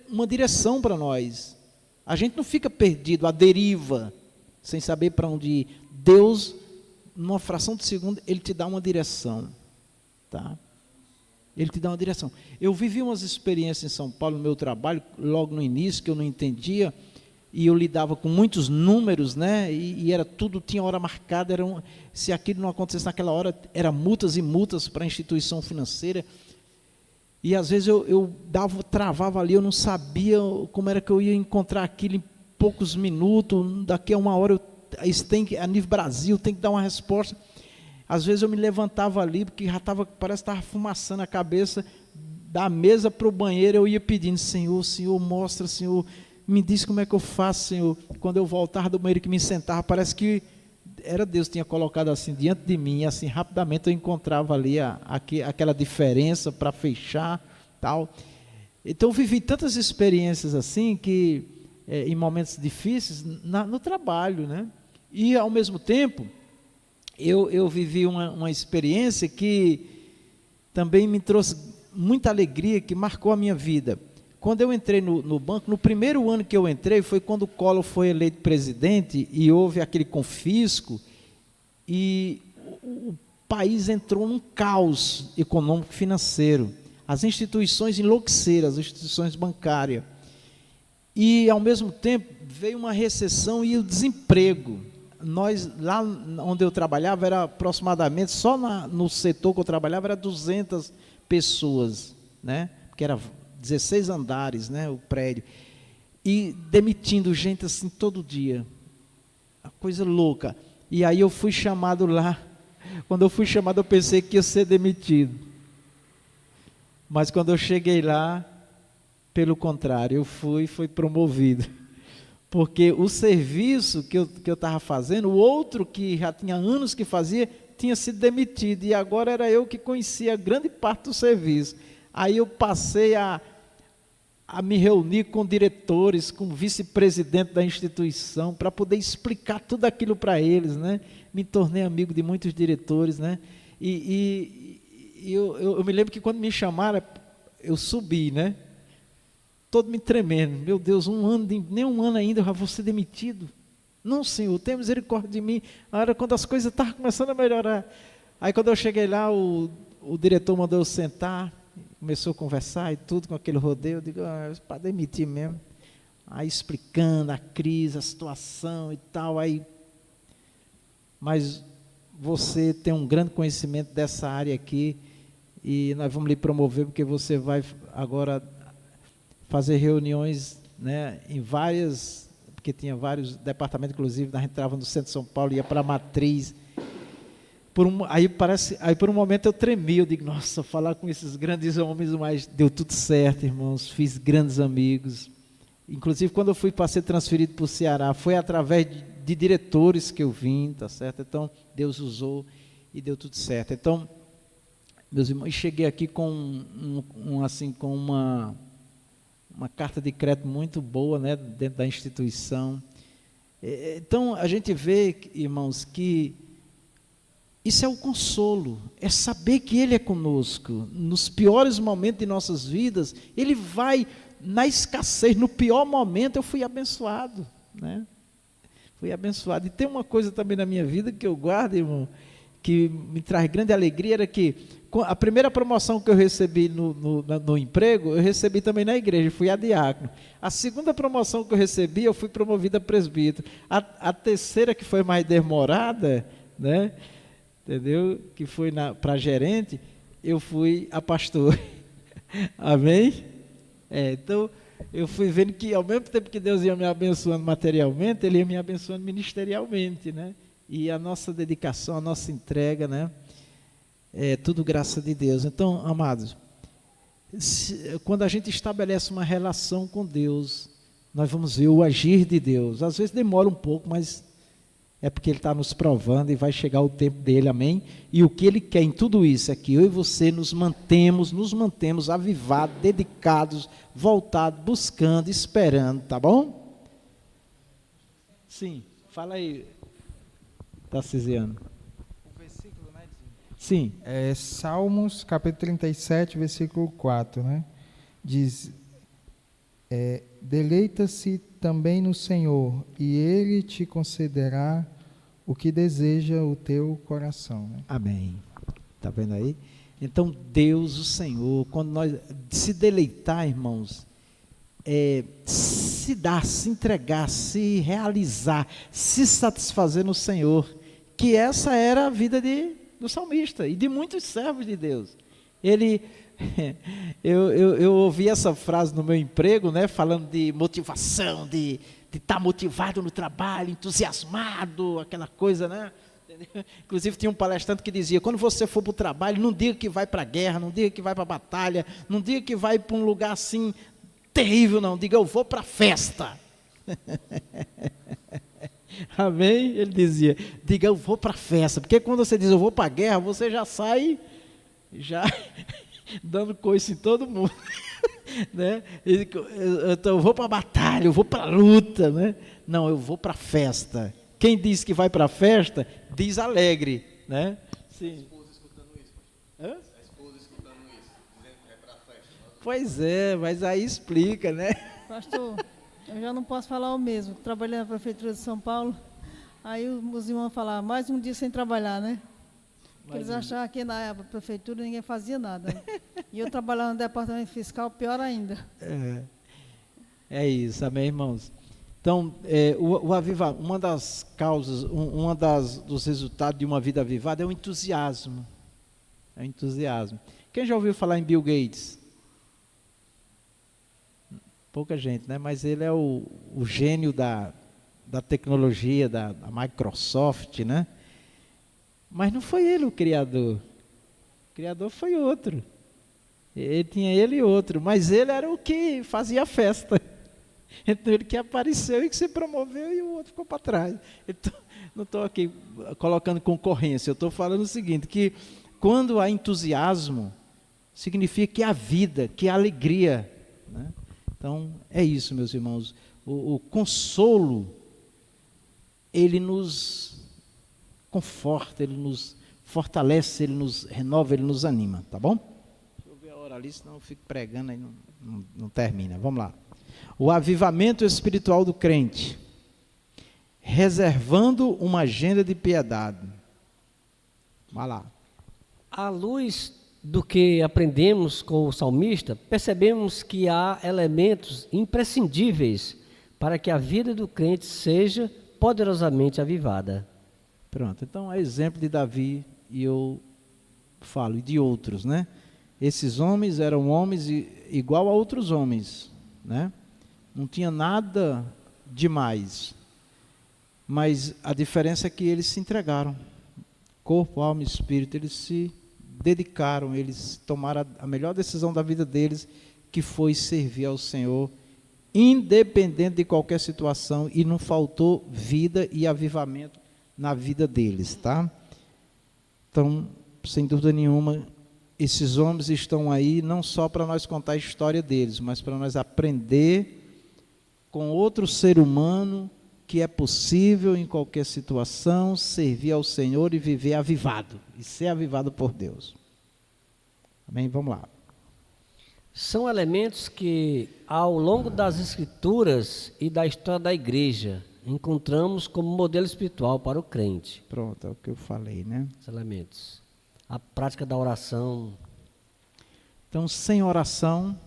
uma direção para nós. A gente não fica perdido, à deriva, sem saber para onde ir. Deus, numa fração de segundo, Ele te dá uma direção, tá? Ele te dá uma direção. Eu vivi umas experiências em São Paulo, no meu trabalho, logo no início, que eu não entendia, e eu lidava com muitos números, né? E era tudo, tinha hora marcada, se aquilo não acontecesse naquela hora, era multas e multas para a instituição financeira. E às vezes eu travava ali, eu não sabia como era que eu ia encontrar aquilo em poucos minutos, daqui a uma hora, isso tem que, a nível Brasil, tem que dar uma resposta. Às vezes eu me levantava ali, porque já estava, parece que estava fumaçando a cabeça, da mesa para o banheiro, eu ia pedindo, Senhor, Senhor, mostra, Senhor, me diz como é que eu faço, Senhor. Quando eu voltava do banheiro, que me sentava, parece que era Deus que tinha colocado assim diante de mim, e assim rapidamente eu encontrava ali aquela diferença para fechar, tal. Então eu vivi tantas experiências assim, que em momentos difíceis, no trabalho, né? E ao mesmo tempo, eu vivi uma experiência que também me trouxe muita alegria, que marcou a minha vida. Quando eu entrei no banco, no primeiro ano que eu entrei, foi quando o Collor foi eleito presidente e houve aquele confisco e o país entrou num caos econômico financeiro. As instituições enlouqueceram, as instituições bancárias. E, ao mesmo tempo, veio uma recessão e o desemprego. Nós, lá onde eu trabalhava, era aproximadamente, só no setor que eu trabalhava, era 200 pessoas, né? Porque era 16 andares, né, o prédio, e demitindo gente assim todo dia, uma coisa louca. E aí eu fui chamado lá. Quando eu fui chamado, eu pensei que ia ser demitido, mas quando eu cheguei lá, pelo contrário, eu fui promovido, porque o serviço que eu estava fazendo, o outro que já tinha anos que fazia, tinha sido demitido, e agora era eu que conhecia grande parte do serviço. Aí eu passei a me reunir com diretores, com vice-presidente da instituição, para poder explicar tudo aquilo para eles, né? Me tornei amigo de muitos diretores, né? E eu me lembro que quando me chamaram, eu subi, né? Todo me tremendo. Meu Deus, nem um ano ainda eu já vou ser demitido. Não, Senhor, tenha misericórdia de mim. A hora quando as coisas estavam começando a melhorar. Aí quando eu cheguei lá, o diretor mandou eu sentar, começou a conversar e tudo com aquele rodeio. Eu digo, para demitir mesmo. Aí explicando a crise, a situação e tal. Aí, mas você tem um grande conhecimento dessa área aqui e nós vamos lhe promover porque você vai agora fazer reuniões, né, em várias, porque tinha vários departamentos, inclusive a gente entrava no centro de São Paulo, ia para a matriz. Aí por um momento eu tremi, eu digo, nossa, falar com esses grandes homens, mas deu tudo certo, irmãos, fiz grandes amigos. Inclusive quando eu fui para ser transferido para o Ceará, foi através de diretores que eu vim, tá certo? Então Deus usou e deu tudo certo. Então, meus irmãos, cheguei aqui com com uma carta de crédito muito boa, né, dentro da instituição. Então a gente vê, irmãos, que isso é o consolo, é saber que Ele é conosco, nos piores momentos de nossas vidas, Ele vai, na escassez, no pior momento eu fui abençoado, né? Fui abençoado. E tem uma coisa também na minha vida que eu guardo, irmão, que me traz grande alegria, era que a primeira promoção que eu recebi no emprego, eu recebi também na igreja, fui a diácono. A segunda promoção que eu recebi, eu fui promovido a presbítero. A terceira, que foi mais demorada, né? Entendeu? Que foi para gerente, eu fui a pastor. Amém? Então, eu fui vendo que ao mesmo tempo que Deus ia me abençoando materialmente, Ele ia me abençoando ministerialmente, né? E a nossa dedicação, a nossa entrega, né? É tudo graça de Deus. Então, amados, quando a gente estabelece uma relação com Deus, nós vamos ver o agir de Deus. Às vezes demora um pouco, mas é porque Ele está nos provando e vai chegar o tempo dele, amém? E o que Ele quer em tudo isso é que eu e você nos mantemos avivados, dedicados, voltados, buscando, esperando, tá bom? Sim, fala aí, Tarcisiano. O versículo, né? Sim. Salmos, capítulo 37, versículo 4, né? Diz, deleita-se também no Senhor, e Ele te concederá o que deseja o teu coração. Né? Amém. Está vendo aí? Então, Deus, o Senhor, quando nós se deleitar, irmãos, se dar, se entregar, se realizar, se satisfazer no Senhor, que essa era a vida do salmista e de muitos servos de Deus. Ele Eu ouvi essa frase no meu emprego, né, falando de motivação, de estar motivado no trabalho, entusiasmado, aquela coisa, né? Inclusive tinha um palestrante que dizia: quando você for para o trabalho, não diga que vai para a guerra, não diga que vai para a batalha, não diga que vai para um lugar assim terrível, não, diga: eu vou para a festa. Amém? Ele dizia: diga: eu vou para a festa, porque quando você diz eu vou para a guerra, você já sai dando coice em todo mundo. Né? Então, eu vou para a batalha, eu vou para a luta, né? Não, eu vou para a festa. Quem diz que vai para a festa, diz alegre, né? Sim. A esposa escutando isso, pastor. A esposa escutando isso, dizendo que vai para a festa. Pois é, mas aí explica, né? Pastor, eu já não posso falar o mesmo. Trabalhei na Prefeitura de São Paulo, aí os irmãos falavam, mais um dia sem trabalhar, né? Porque eles achavam que na Prefeitura ninguém fazia nada. E eu trabalhava no Departamento Fiscal, pior ainda. É isso, amém, irmãos? Então, uma das causas, dos resultados de uma vida avivada é o entusiasmo. É o entusiasmo. Quem já ouviu falar em Bill Gates? Pouca gente, né? Mas ele é o gênio da tecnologia, da Microsoft, né? Mas não foi ele o criador. O criador foi outro. Tinha ele e outro, mas ele era o que fazia a festa. Então ele que apareceu e que se promoveu e o outro ficou para trás. Então, não estou aqui colocando concorrência, eu estou falando o seguinte, que quando há entusiasmo, significa que há vida, que há alegria, né? Então é isso, meus irmãos. O consolo, ele nos conforta, ele nos fortalece, ele nos renova, ele nos anima, tá bom? Deixa eu ver a hora ali, senão eu fico pregando aí não termina. Vamos lá. O avivamento espiritual do crente, reservando uma agenda de piedade. Vai lá. À luz do que aprendemos com o salmista, percebemos que há elementos imprescindíveis para que a vida do crente seja poderosamente avivada. Pronto, então é exemplo de Davi e eu falo, e de outros, né? Esses homens eram homens igual a outros homens, né? Não tinha nada demais, mas a diferença é que eles se entregaram, corpo, alma e espírito, eles se dedicaram, eles tomaram a melhor decisão da vida deles, que foi servir ao Senhor, independente de qualquer situação, e não faltou vida e avivamento na vida deles, tá? Então, sem dúvida nenhuma, esses homens estão aí não só para nós contar a história deles, mas para nós aprender com outro ser humano que é possível em qualquer situação servir ao Senhor e viver avivado, e ser avivado por Deus. Amém? Vamos lá. São elementos que, ao longo das Escrituras e da história da igreja, encontramos como modelo espiritual para o crente. Pronto, é o que eu falei, né? Os elementos. A prática da oração. Então, sem oração,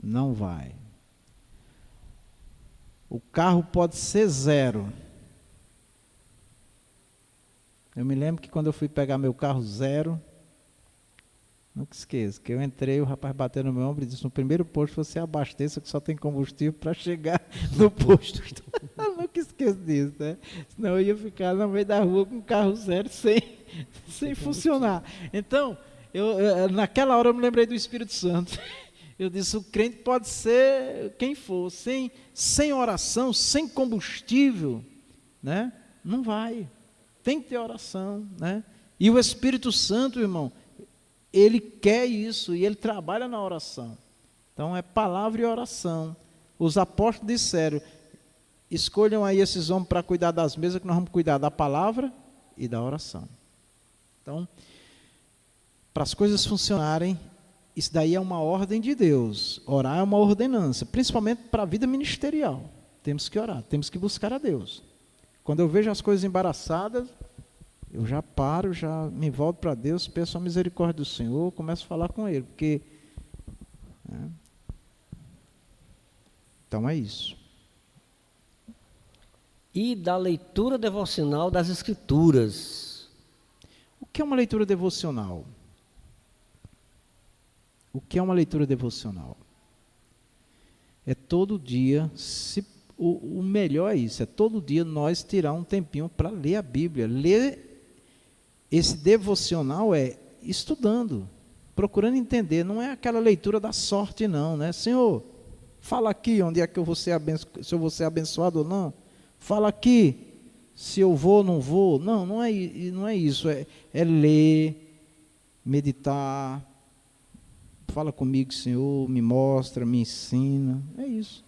não vai. O carro pode ser zero. Eu me lembro que quando eu fui pegar meu carro zero, nunca esqueço, que eu entrei, o rapaz bateu no meu ombro e disse: no primeiro posto você abasteça, que só tem combustível para chegar no posto. Nunca esqueço disso, né? Senão eu ia ficar no meio da rua com o carro zero sem funcionar. Então, naquela hora eu me lembrei do Espírito Santo. Eu disse: o crente pode ser quem for, sem oração, sem combustível, né? Não vai. Tem que ter oração, né? E o Espírito Santo, irmão, ele quer isso e ele trabalha na oração. Então é palavra e oração. Os apóstolos disseram: escolham aí esses homens para cuidar das mesas, que nós vamos cuidar da palavra e da oração. Então, para as coisas funcionarem, isso daí é uma ordem de Deus. Orar é uma ordenança, principalmente para a vida ministerial. Temos que orar, temos que buscar a Deus. Quando eu vejo as coisas embaraçadas, eu já paro, já me volto para Deus, peço a misericórdia do Senhor, começo a falar com Ele, porque... né? Então é isso. E da leitura devocional das Escrituras. O que é uma leitura devocional? O que é uma leitura devocional? É todo dia, o melhor é isso, é todo dia nós tirar um tempinho para ler a Bíblia. Ler esse devocional é estudando, procurando entender, não é aquela leitura da sorte não, né? Senhor, fala aqui onde é que eu vou ser se eu vou ser abençoado ou não. Fala aqui se eu vou ou não vou. Não, não é isso, é ler, meditar. Fala comigo, Senhor, me mostra, me ensina. É isso.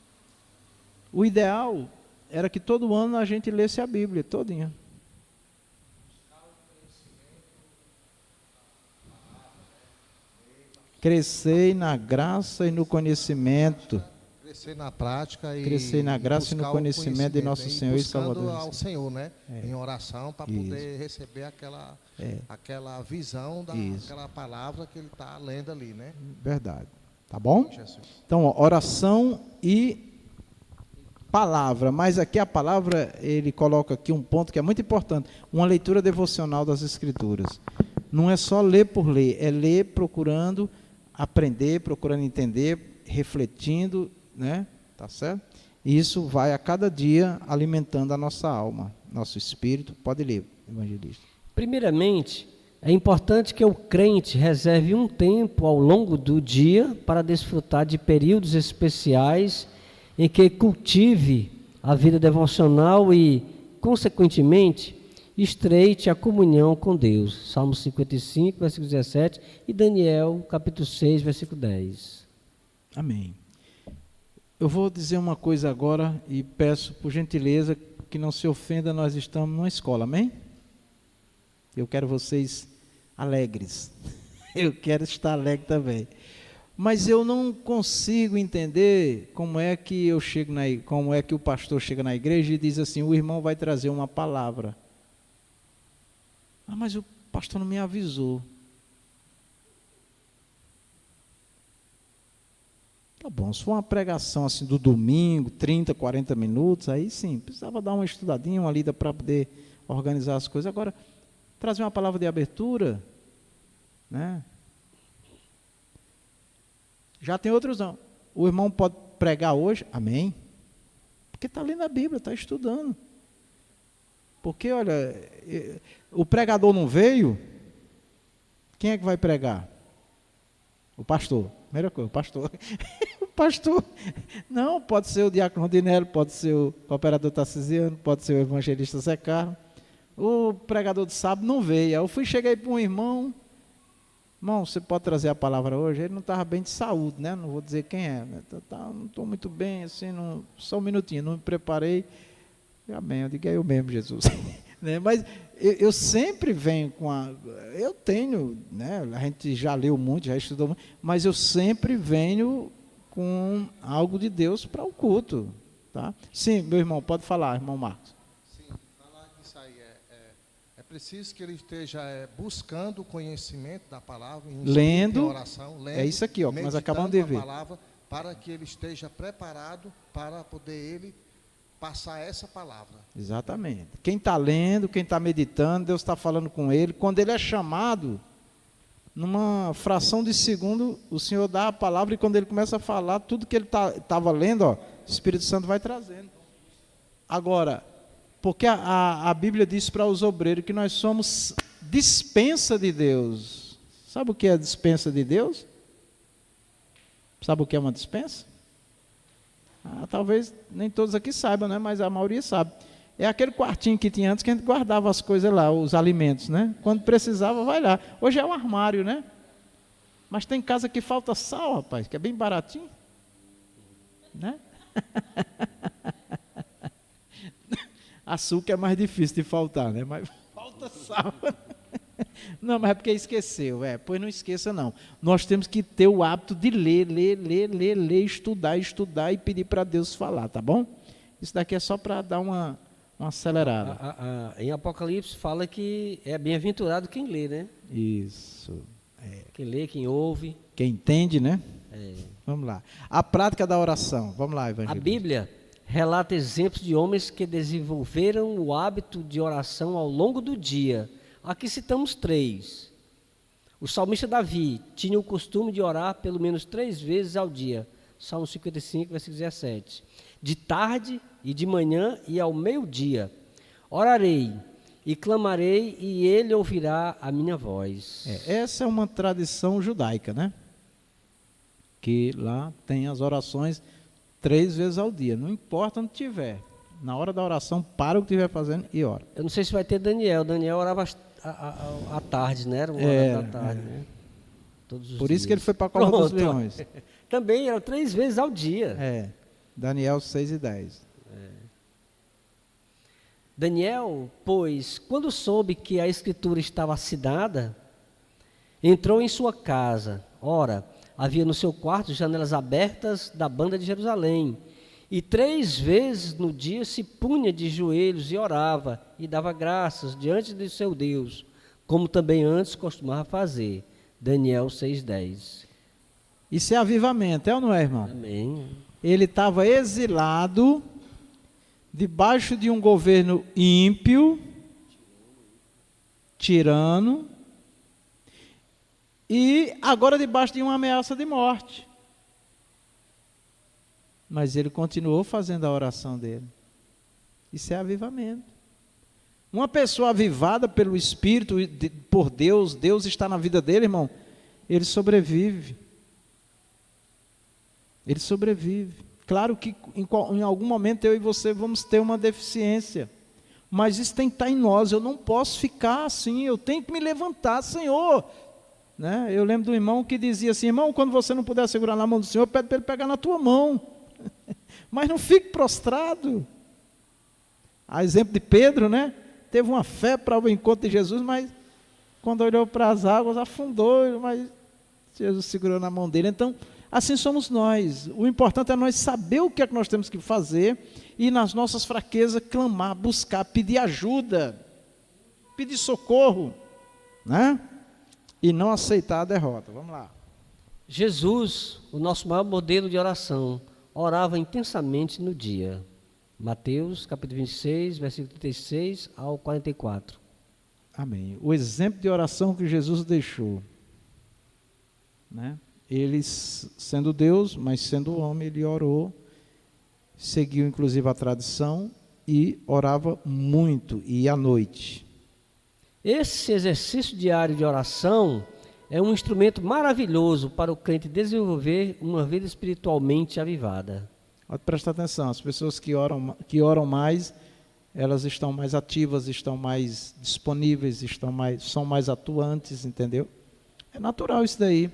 O ideal era que todo ano a gente lesse a Bíblia todinha. Crescer na graça e no conhecimento. Crescer na prática e crescer na graça e no conhecimento de nosso Senhor e Salvador. Ao Senhor, né? Em oração, para poder receber aquela visão daquela palavra que ele está lendo ali, né? Verdade. Tá bom? Jesus. Então, ó, oração e palavra. Mas aqui a palavra, ele coloca aqui um ponto que é muito importante. Uma leitura devocional das Escrituras. Não é só ler por ler, é ler procurando aprender, procurando entender, refletindo, né? Tá certo? E isso vai a cada dia alimentando a nossa alma, nosso espírito. Pode ler, evangelista. Primeiramente, é importante que o crente reserve um tempo ao longo do dia para desfrutar de períodos especiais em que cultive a vida devocional e, consequentemente, estreite a comunhão com Deus. Salmo 55, versículo 17 e Daniel, capítulo 6, versículo 10. Amém. Eu vou dizer uma coisa agora e peço, por gentileza, que não se ofenda, nós estamos numa escola, amém? Eu quero vocês alegres. Eu quero estar alegre também. Mas eu não consigo entender como é que como é que o pastor chega na igreja e diz assim: o irmão vai trazer uma palavra. Ah, mas o pastor não me avisou. Tá bom, se for uma pregação assim do domingo, 30, 40 minutos, aí sim, precisava dar uma estudadinha, uma lida para poder organizar as coisas. Agora, trazer uma palavra de abertura, né? Já tem outros não. O irmão pode pregar hoje, amém? Porque está lendo a Bíblia, está estudando. Porque, olha, o pregador não veio, quem é que vai pregar? O pastor. Primeira coisa, o pastor. O pastor. Não, pode ser o diácono Rodinelli, pode ser o cooperador Tarcisiano, pode ser o evangelista Zé Carlos. O pregador de sábado não veio. Aí cheguei para um irmão: irmão, você pode trazer a palavra hoje? Ele não estava bem de saúde, né? Não vou dizer quem é. Né? Não estou muito bem, assim, só um minutinho, não me preparei. Amém, eu digo, é eu mesmo, Jesus. Né? Mas eu sempre venho eu tenho, né? A gente já leu muito, já estudou muito, mas eu sempre venho com algo de Deus para o culto. Tá? Sim, meu irmão, pode falar, irmão Marcos. Sim, falar disso aí é preciso que ele esteja buscando o conhecimento da palavra, lendo, em oração, lendo, é isso aqui, ó, que nós acabamos de ver. A palavra, para que ele esteja preparado para poder ele passar essa palavra. Exatamente. Quem está lendo, quem está meditando, Deus está falando com ele. Quando ele é chamado, numa fração de segundo, o Senhor dá a palavra, e quando ele começa a falar, tudo que ele estava lendo, ó, o Espírito Santo vai trazendo. Agora, porque a Bíblia diz para os obreiros que nós somos dispensa de Deus. Sabe o que é a dispensa de Deus? Sabe o que é uma dispensa? Talvez nem todos aqui saibam, né? Mas a maioria sabe. É aquele quartinho que tinha antes que a gente guardava as coisas lá, os alimentos, né? Quando precisava, vai lá. Hoje é um armário, né? Mas tem casa que falta sal, rapaz, que é bem baratinho, né? Açúcar é mais difícil de faltar, né? Mas falta sal. Não, mas é porque esqueceu, pois não esqueça não. Nós temos que ter o hábito de ler, estudar e pedir para Deus falar, tá bom? Isso daqui é só para dar uma acelerada. Em Apocalipse fala que é bem-aventurado quem lê, né? Isso. Quem lê, quem ouve. Quem entende, né? Vamos lá. A prática da oração. Vamos lá, evangelista. A Bíblia relata exemplos de homens que desenvolveram o hábito de oração ao longo do dia. Aqui citamos 3. O salmista Davi tinha o costume de orar pelo menos 3 vezes ao dia. Salmo 55, versículo 17. De tarde e de manhã e ao meio-dia. Orarei e clamarei e ele ouvirá a minha voz. Essa é uma tradição judaica, né? Que lá tem as orações 3 vezes ao dia. Não importa onde tiver. Na hora da oração, para o que estiver fazendo e ora. Eu não sei se vai ter Daniel. Daniel orava à tarde, né? Era uma hora da tarde, né? Todos os Por dias. isso que ele foi para a cova dos leões. Também era 3 vezes ao dia. Daniel 6:10. Daniel, pois, quando soube que a escritura estava assinada, entrou em sua casa. Ora, havia no seu quarto janelas abertas da banda de Jerusalém. E 3 vezes no dia se punha de joelhos e orava e dava graças diante de seu Deus, como também antes costumava fazer. Daniel 6:10. Isso é avivamento, é ou não é, irmão? Amém. Ele estava exilado, debaixo de um governo ímpio, tirano, e agora debaixo de uma ameaça de morte. Mas ele continuou fazendo a oração dele. Isso é avivamento. Uma pessoa avivada pelo Espírito, por Deus, Deus está na vida dele, irmão, ele sobrevive. Ele sobrevive. Claro que em algum momento eu e você vamos ter uma deficiência, mas isso tem que estar em nós. Eu não posso ficar assim, eu tenho que me levantar, Senhor. Né? Eu lembro do irmão que dizia assim: irmão, quando você não puder segurar na mão do Senhor, pede para ele pegar na tua mão. Mas não fique prostrado. A exemplo de Pedro, né? Teve uma fé para o encontro de Jesus, mas quando olhou para as águas, afundou, mas Jesus segurou na mão dele. Então, assim somos nós. O importante é nós saber o que é que nós temos que fazer e nas nossas fraquezas clamar, buscar, pedir ajuda, pedir socorro, né? E não aceitar a derrota. Vamos lá. Jesus, o nosso maior modelo de oração, orava intensamente no dia. Mateus, capítulo 26, versículo 36 ao 44. Amém. O exemplo de oração que Jesus deixou, né? Ele, sendo Deus, mas sendo homem, ele orou, seguiu inclusive a tradição e orava muito, e à noite. Esse exercício diário de oração é um instrumento maravilhoso para o crente desenvolver uma vida espiritualmente avivada. Pode prestar atenção, as pessoas que oram mais, elas estão mais ativas, estão mais disponíveis, são mais atuantes, entendeu? É natural isso daí.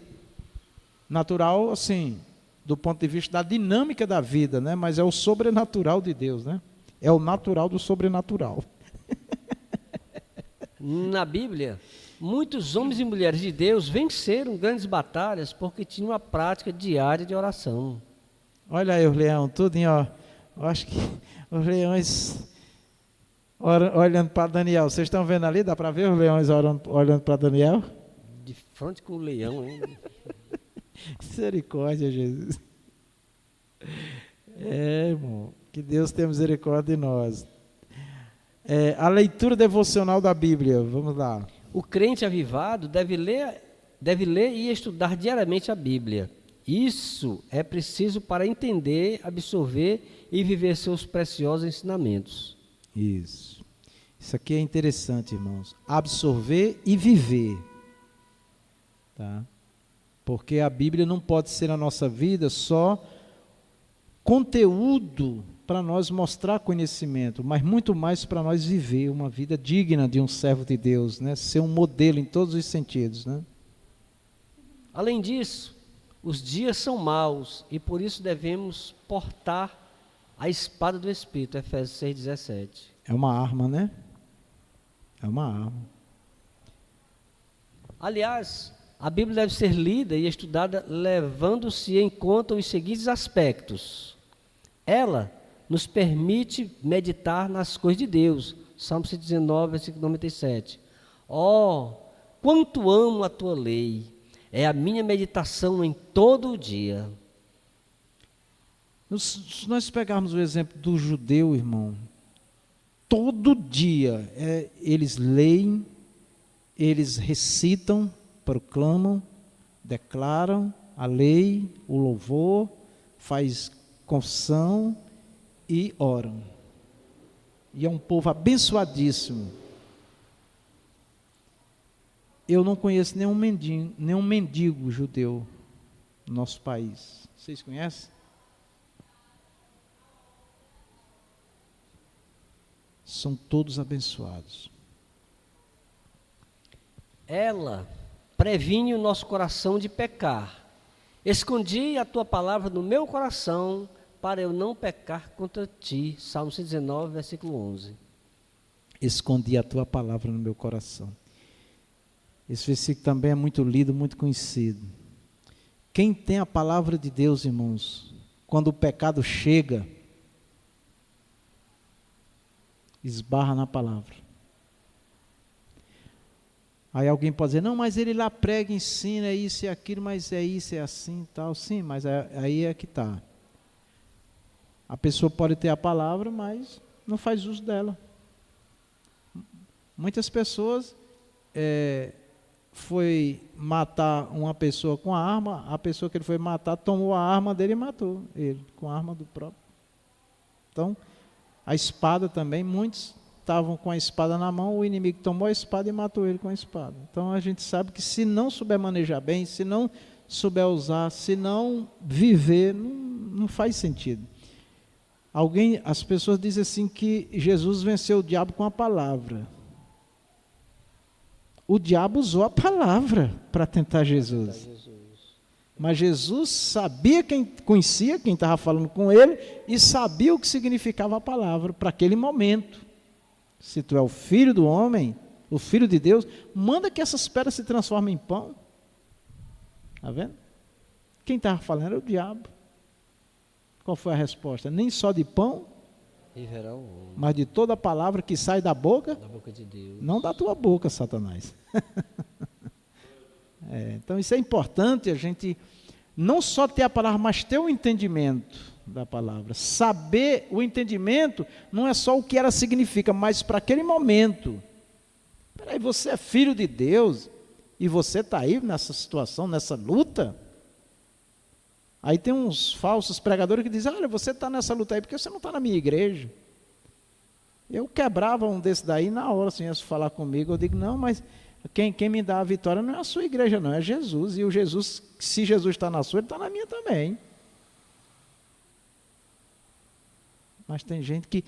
Natural, assim, do ponto de vista da dinâmica da vida, né? Mas é o sobrenatural de Deus, né? É o natural do sobrenatural. Na Bíblia, muitos homens e mulheres de Deus venceram grandes batalhas porque tinham a prática diária de oração. Olha aí os leões, tudinho, ó. Eu acho que os leões olhando para Daniel. Vocês estão vendo ali? Dá para ver os leões olhando para Daniel? De frente com o leão, hein? Misericórdia, Jesus. Irmão, que Deus tenha misericórdia de nós. A leitura devocional da Bíblia, vamos lá. O crente avivado deve ler e estudar diariamente a Bíblia. Isso é preciso para entender, absorver e viver seus preciosos ensinamentos. Isso aqui é interessante, irmãos. Absorver e viver. Tá? Porque a Bíblia não pode ser na nossa vida só conteúdo para nós mostrar conhecimento, mas muito mais para nós viver uma vida digna de um servo de Deus, né? Ser um modelo em todos os sentidos, né? Além disso, os dias são maus e por isso devemos portar a espada do Espírito, Efésios 6,17. É uma arma, né? É uma arma. Aliás, a Bíblia deve ser lida e estudada levando-se em conta os seguintes aspectos. Ela nos permite meditar nas coisas de Deus. Salmo 119, versículo 97. Quanto amo a tua lei, é a minha meditação em todo o dia. Se nós pegarmos o exemplo do judeu, irmão, todo dia eles leem, eles recitam proclamam, declaram a lei, o louvor, faz confissão e oram. E é um povo abençoadíssimo. Eu não conheço nenhum mendigo judeu no nosso país. Vocês conhecem? São todos abençoados. Ela previne o nosso coração de pecar. Escondi a tua palavra no meu coração para eu não pecar contra ti. Salmo 119, versículo 11. Escondi a tua palavra no meu coração. Esse versículo também é muito lido, muito conhecido. Quem tem a palavra de Deus, irmãos, quando o pecado chega, esbarra na palavra. Aí alguém pode dizer, não, mas ele lá prega, ensina, é isso e aquilo, mas é isso, é assim e tal. Sim, mas aí é que está. A pessoa pode ter a palavra, mas não faz uso dela. Muitas pessoas foi matar uma pessoa com a arma, a pessoa que ele foi matar tomou a arma dele e matou ele, com a arma do próprio. Então, a espada também, muitos estavam com a espada na mão, o inimigo tomou a espada e matou ele com a espada. Então, a gente sabe que se não souber manejar bem, se não souber usar, se não viver, não faz sentido. As pessoas dizem assim que Jesus venceu o diabo com a palavra. O diabo usou a palavra para tentar Jesus. Mas Jesus conhecia quem estava falando com ele e sabia o que significava a palavra para aquele momento. Se tu é o filho do homem, o filho de Deus, manda que essas pedras se transformem em pão. Está vendo? Quem estava falando era o diabo. Qual foi a resposta? Nem só de pão, mas de toda a palavra que sai da boca de Deus. Não da tua boca, Satanás. Então isso é importante, a gente não só ter a palavra, mas ter o entendimento da palavra. Saber o entendimento não é só o que ela significa, mas para aquele momento. Peraí, você é filho de Deus e você está aí nessa situação, nessa luta. Aí tem uns falsos pregadores que dizem, olha, você está nessa luta aí porque você não está na minha igreja. Eu quebrava um desse daí na hora, assim, se falar comigo, eu digo, não, mas quem me dá a vitória não é a sua igreja, não, é Jesus. E o Jesus, se Jesus está na sua, ele está na minha também. Mas tem gente que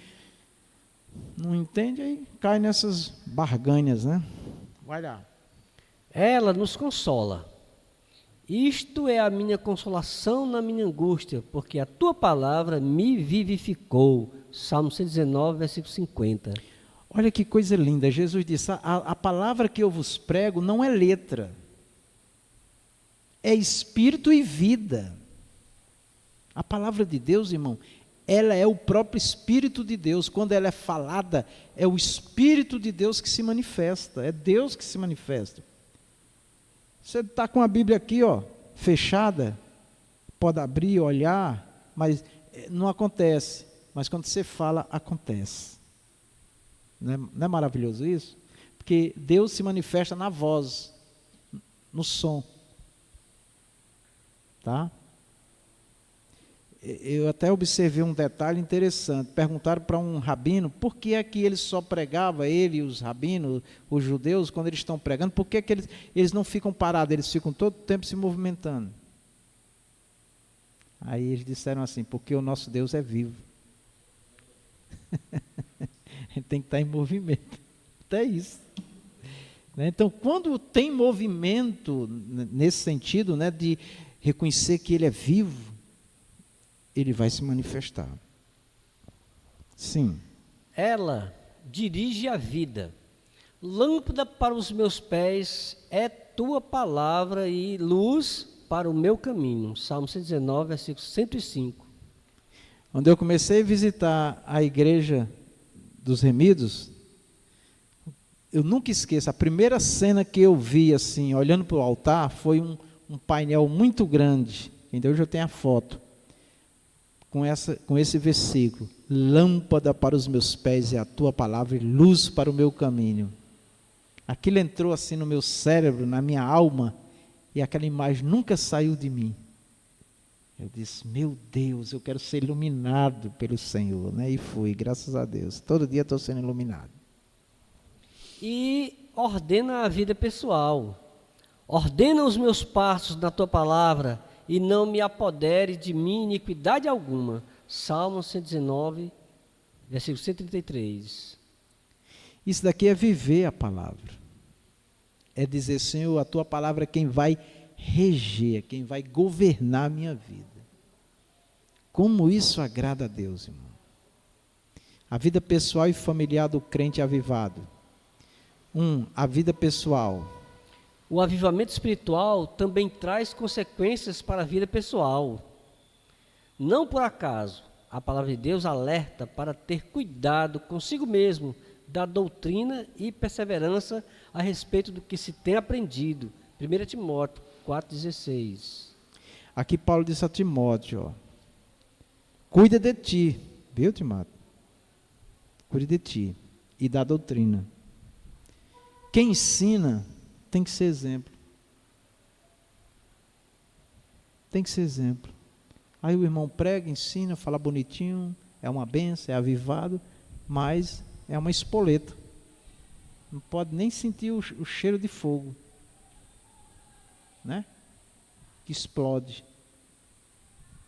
não entende e cai nessas barganhas, né? Vai lá. Ela nos consola. Isto é a minha consolação na minha angústia, porque a tua palavra me vivificou. Salmo 119, versículo 50. Olha que coisa linda. Jesus disse, a palavra que eu vos prego não é letra. É espírito e vida. A palavra de Deus, irmão, ela é o próprio Espírito de Deus. Quando ela é falada, é o Espírito de Deus que se manifesta. É Deus que se manifesta. Você está com a Bíblia aqui, ó, fechada, pode abrir, olhar, mas não acontece. Mas quando você fala, acontece. Não é maravilhoso isso? Porque Deus se manifesta na voz, no som. Tá? Eu até observei um detalhe interessante. Perguntaram para um rabino por que é que ele só pregava, ele e os rabinos, os judeus, quando eles estão pregando, por que é que eles não ficam parados, eles ficam todo o tempo se movimentando? Aí eles disseram assim, porque o nosso Deus é vivo. Ele tem que estar em movimento. Até isso. Então, quando tem movimento, nesse sentido, né, de reconhecer que ele é vivo, ele vai se manifestar. Sim. Ela dirige a vida. Lâmpada para os meus pés é tua palavra e luz para o meu caminho. Salmo 119, versículo 105. Quando eu comecei a visitar a igreja dos Remidos, eu nunca esqueço, a primeira cena que eu vi, assim, olhando para o altar, foi um painel muito grande, então hoje eu tenho a foto, com esse versículo, lâmpada para os meus pés é a tua palavra e luz para o meu caminho. Aquilo entrou assim no meu cérebro, na minha alma, e aquela imagem nunca saiu de mim. Eu disse, meu Deus, eu quero ser iluminado pelo Senhor, né? E fui, graças a Deus. Todo dia estou sendo iluminado. E ordena a vida pessoal. Ordena os meus passos na tua palavra e não me apodere de mim iniquidade alguma. Salmo 119, versículo 133. Isso daqui é viver a palavra. É dizer, Senhor, a tua palavra é quem vai reger, quem vai governar a minha vida. Como isso agrada a Deus, irmão. A vida pessoal e familiar do crente avivado. A vida pessoal. O avivamento espiritual também traz consequências para a vida pessoal. Não por acaso, a palavra de Deus alerta para ter cuidado consigo mesmo da doutrina e perseverança a respeito do que se tem aprendido. 1 Timóteo 4,16. Aqui Paulo disse a Timóteo, ó, cuida de ti, viu, Timóteo? Cuida de ti e da doutrina. Quem ensina tem que ser exemplo. Tem que ser exemplo. Aí o irmão prega, ensina, fala bonitinho, é uma benção, é avivado, mas é uma espoleta. Não pode nem sentir o cheiro de fogo, né? Que explode.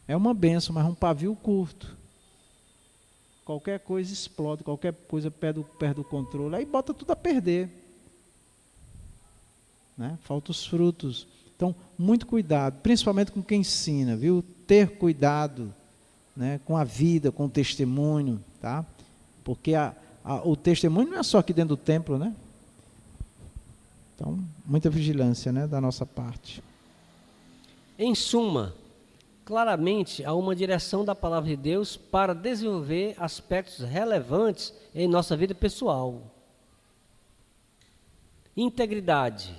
É uma benção, mas é um pavio curto. Qualquer coisa explode, qualquer coisa perde o controle, aí bota tudo a perder. Né? Faltam os frutos. Então, muito cuidado, principalmente com quem ensina, viu? Ter cuidado, né? Com a vida, com o testemunho, tá? Porque o testemunho não é só aqui dentro do templo, né? Então, muita vigilância, né, da nossa parte. Em suma, claramente há uma direção da palavra de Deus para desenvolver aspectos relevantes em nossa vida pessoal. Integridade.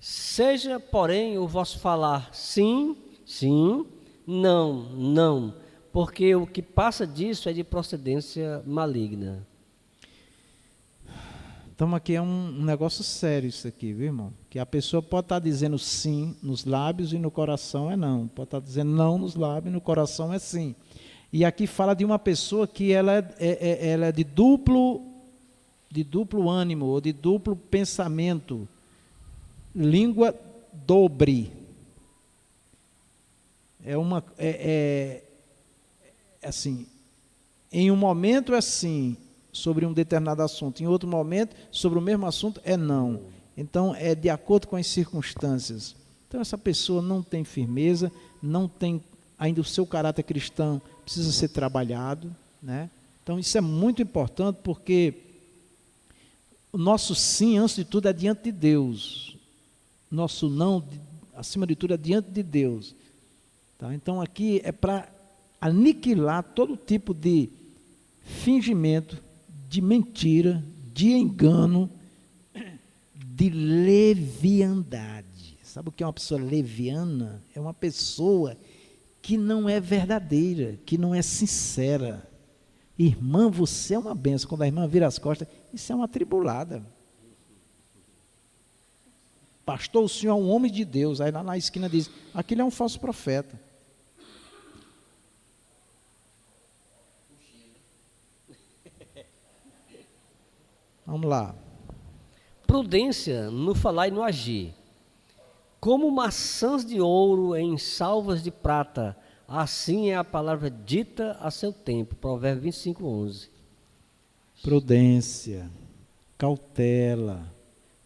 Seja, porém, o vosso falar sim, sim, não, não, porque o que passa disso é de procedência maligna. Então aqui é um negócio sério isso aqui, viu, irmão? Que a pessoa pode estar dizendo sim nos lábios e no coração é não. Pode estar dizendo não nos lábios e no coração é sim. E aqui fala de uma pessoa que ela é de duplo ânimo ou de duplo pensamento. Língua dobre. Assim, em um momento é assim, sobre um determinado assunto, em outro momento, sobre o mesmo assunto, é não. Então, é de acordo com as circunstâncias. Então, essa pessoa não tem firmeza, não tem ainda o seu caráter cristão, precisa ser trabalhado, né? Então, isso é muito importante, porque o nosso sim, antes de tudo, é diante de Deus. Nosso não, acima de tudo, é diante de Deus. Tá? Então, aqui é para aniquilar todo tipo de fingimento, de mentira, de engano, de leviandade. Sabe o que é uma pessoa leviana? É uma pessoa que não é verdadeira, que não é sincera. Irmã, você é uma benção. Quando a irmã vira as costas, isso é uma atribulada. Pastor, o senhor é um homem de Deus. Aí lá na esquina diz, aquele é um falso profeta. Vamos lá. Prudência no falar e no agir. Como maçãs de ouro em salvas de prata, assim é a palavra dita a seu tempo. Provérbios 25, 11. Prudência, cautela,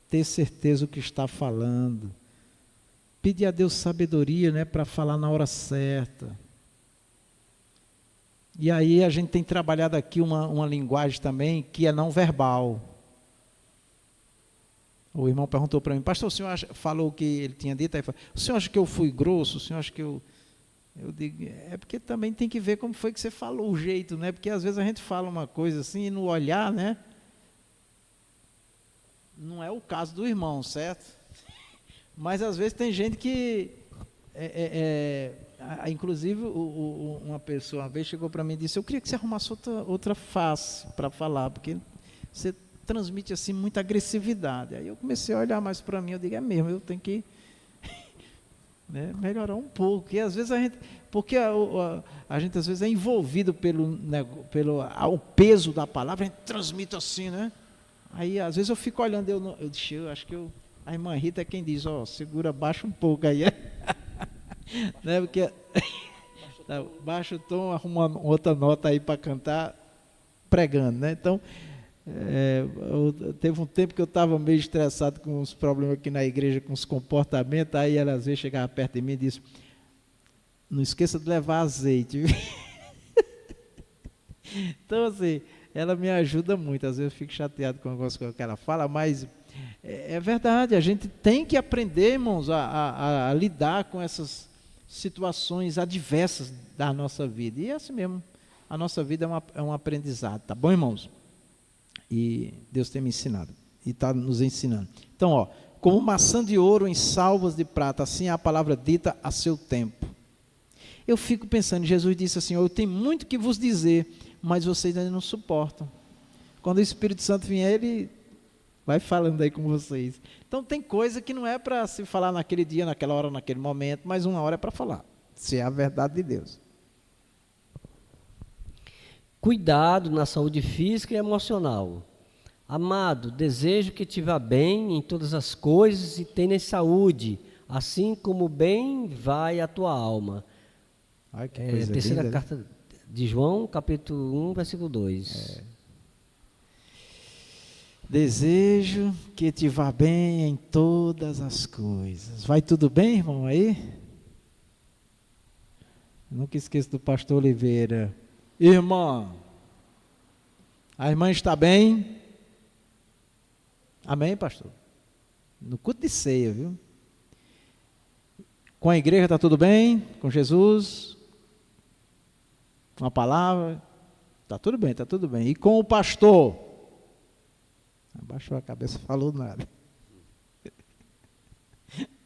ter certeza do que está falando. Pedir a Deus sabedoria, né, para falar na hora certa. E aí a gente tem trabalhado aqui uma linguagem também que é não verbal. O irmão perguntou para mim, pastor, o senhor falou o que ele tinha dito? Aí falou, o senhor acha que eu fui grosso? O senhor acha que eu digo, é porque também tem que ver como foi que você falou o jeito, né? Porque às vezes a gente fala uma coisa assim e no olhar, né? Não é o caso do irmão, certo? Mas às vezes tem gente que, inclusive uma pessoa uma vez chegou para mim e disse, eu queria que você arrumasse outra face para falar, porque você transmite assim muita agressividade. Aí eu comecei a olhar mais para mim, eu digo, é mesmo, eu tenho que né, melhorar um pouco. E às vezes a gente, porque a gente às vezes é envolvido pelo o peso da palavra, a gente transmite assim, né? Aí às vezes eu fico olhando, eu acho que a irmã Rita é quem diz, segura, baixa um pouco aí. Né, porque baixa o tom, arruma outra nota aí para cantar, pregando, né? Então, teve um tempo que eu estava meio estressado com os problemas aqui na igreja, com os comportamentos, aí ela às vezes chegava perto de mim e disse, não esqueça de levar azeite. Então, assim, ela me ajuda muito, às vezes eu fico chateado com algumas coisas que ela fala, mas é verdade, a gente tem que aprender, irmãos, a lidar com essas situações adversas da nossa vida, e é assim mesmo, a nossa vida é um aprendizado, tá bom, irmãos? E Deus tem me ensinado, e está nos ensinando. Então, como maçã de ouro em salvas de prata, assim é a palavra dita a seu tempo. Eu fico pensando, Jesus disse assim, eu tenho muito que vos dizer, mas vocês ainda não suportam. Quando o Espírito Santo vier, ele vai falando aí com vocês. Então tem coisa que não é para se falar naquele dia, naquela hora, naquele momento, mas uma hora é para falar, se é a verdade de Deus. Cuidado na saúde física e emocional. Amado, desejo que te vá bem em todas as coisas e tenha saúde, assim como bem vai a tua alma. Ai, que coisa terceira linda, carta de João, capítulo 1, versículo 2. Desejo que te vá bem em todas as coisas. Vai tudo bem, irmão, aí? Nunca esqueço do pastor Oliveira. Irmã, a irmã está bem? Amém, pastor? No culto de ceia, viu? Com a igreja está tudo bem? Com Jesus? Com a palavra? Está tudo bem, está tudo bem. E com o pastor? Abaixou a cabeça, falou nada.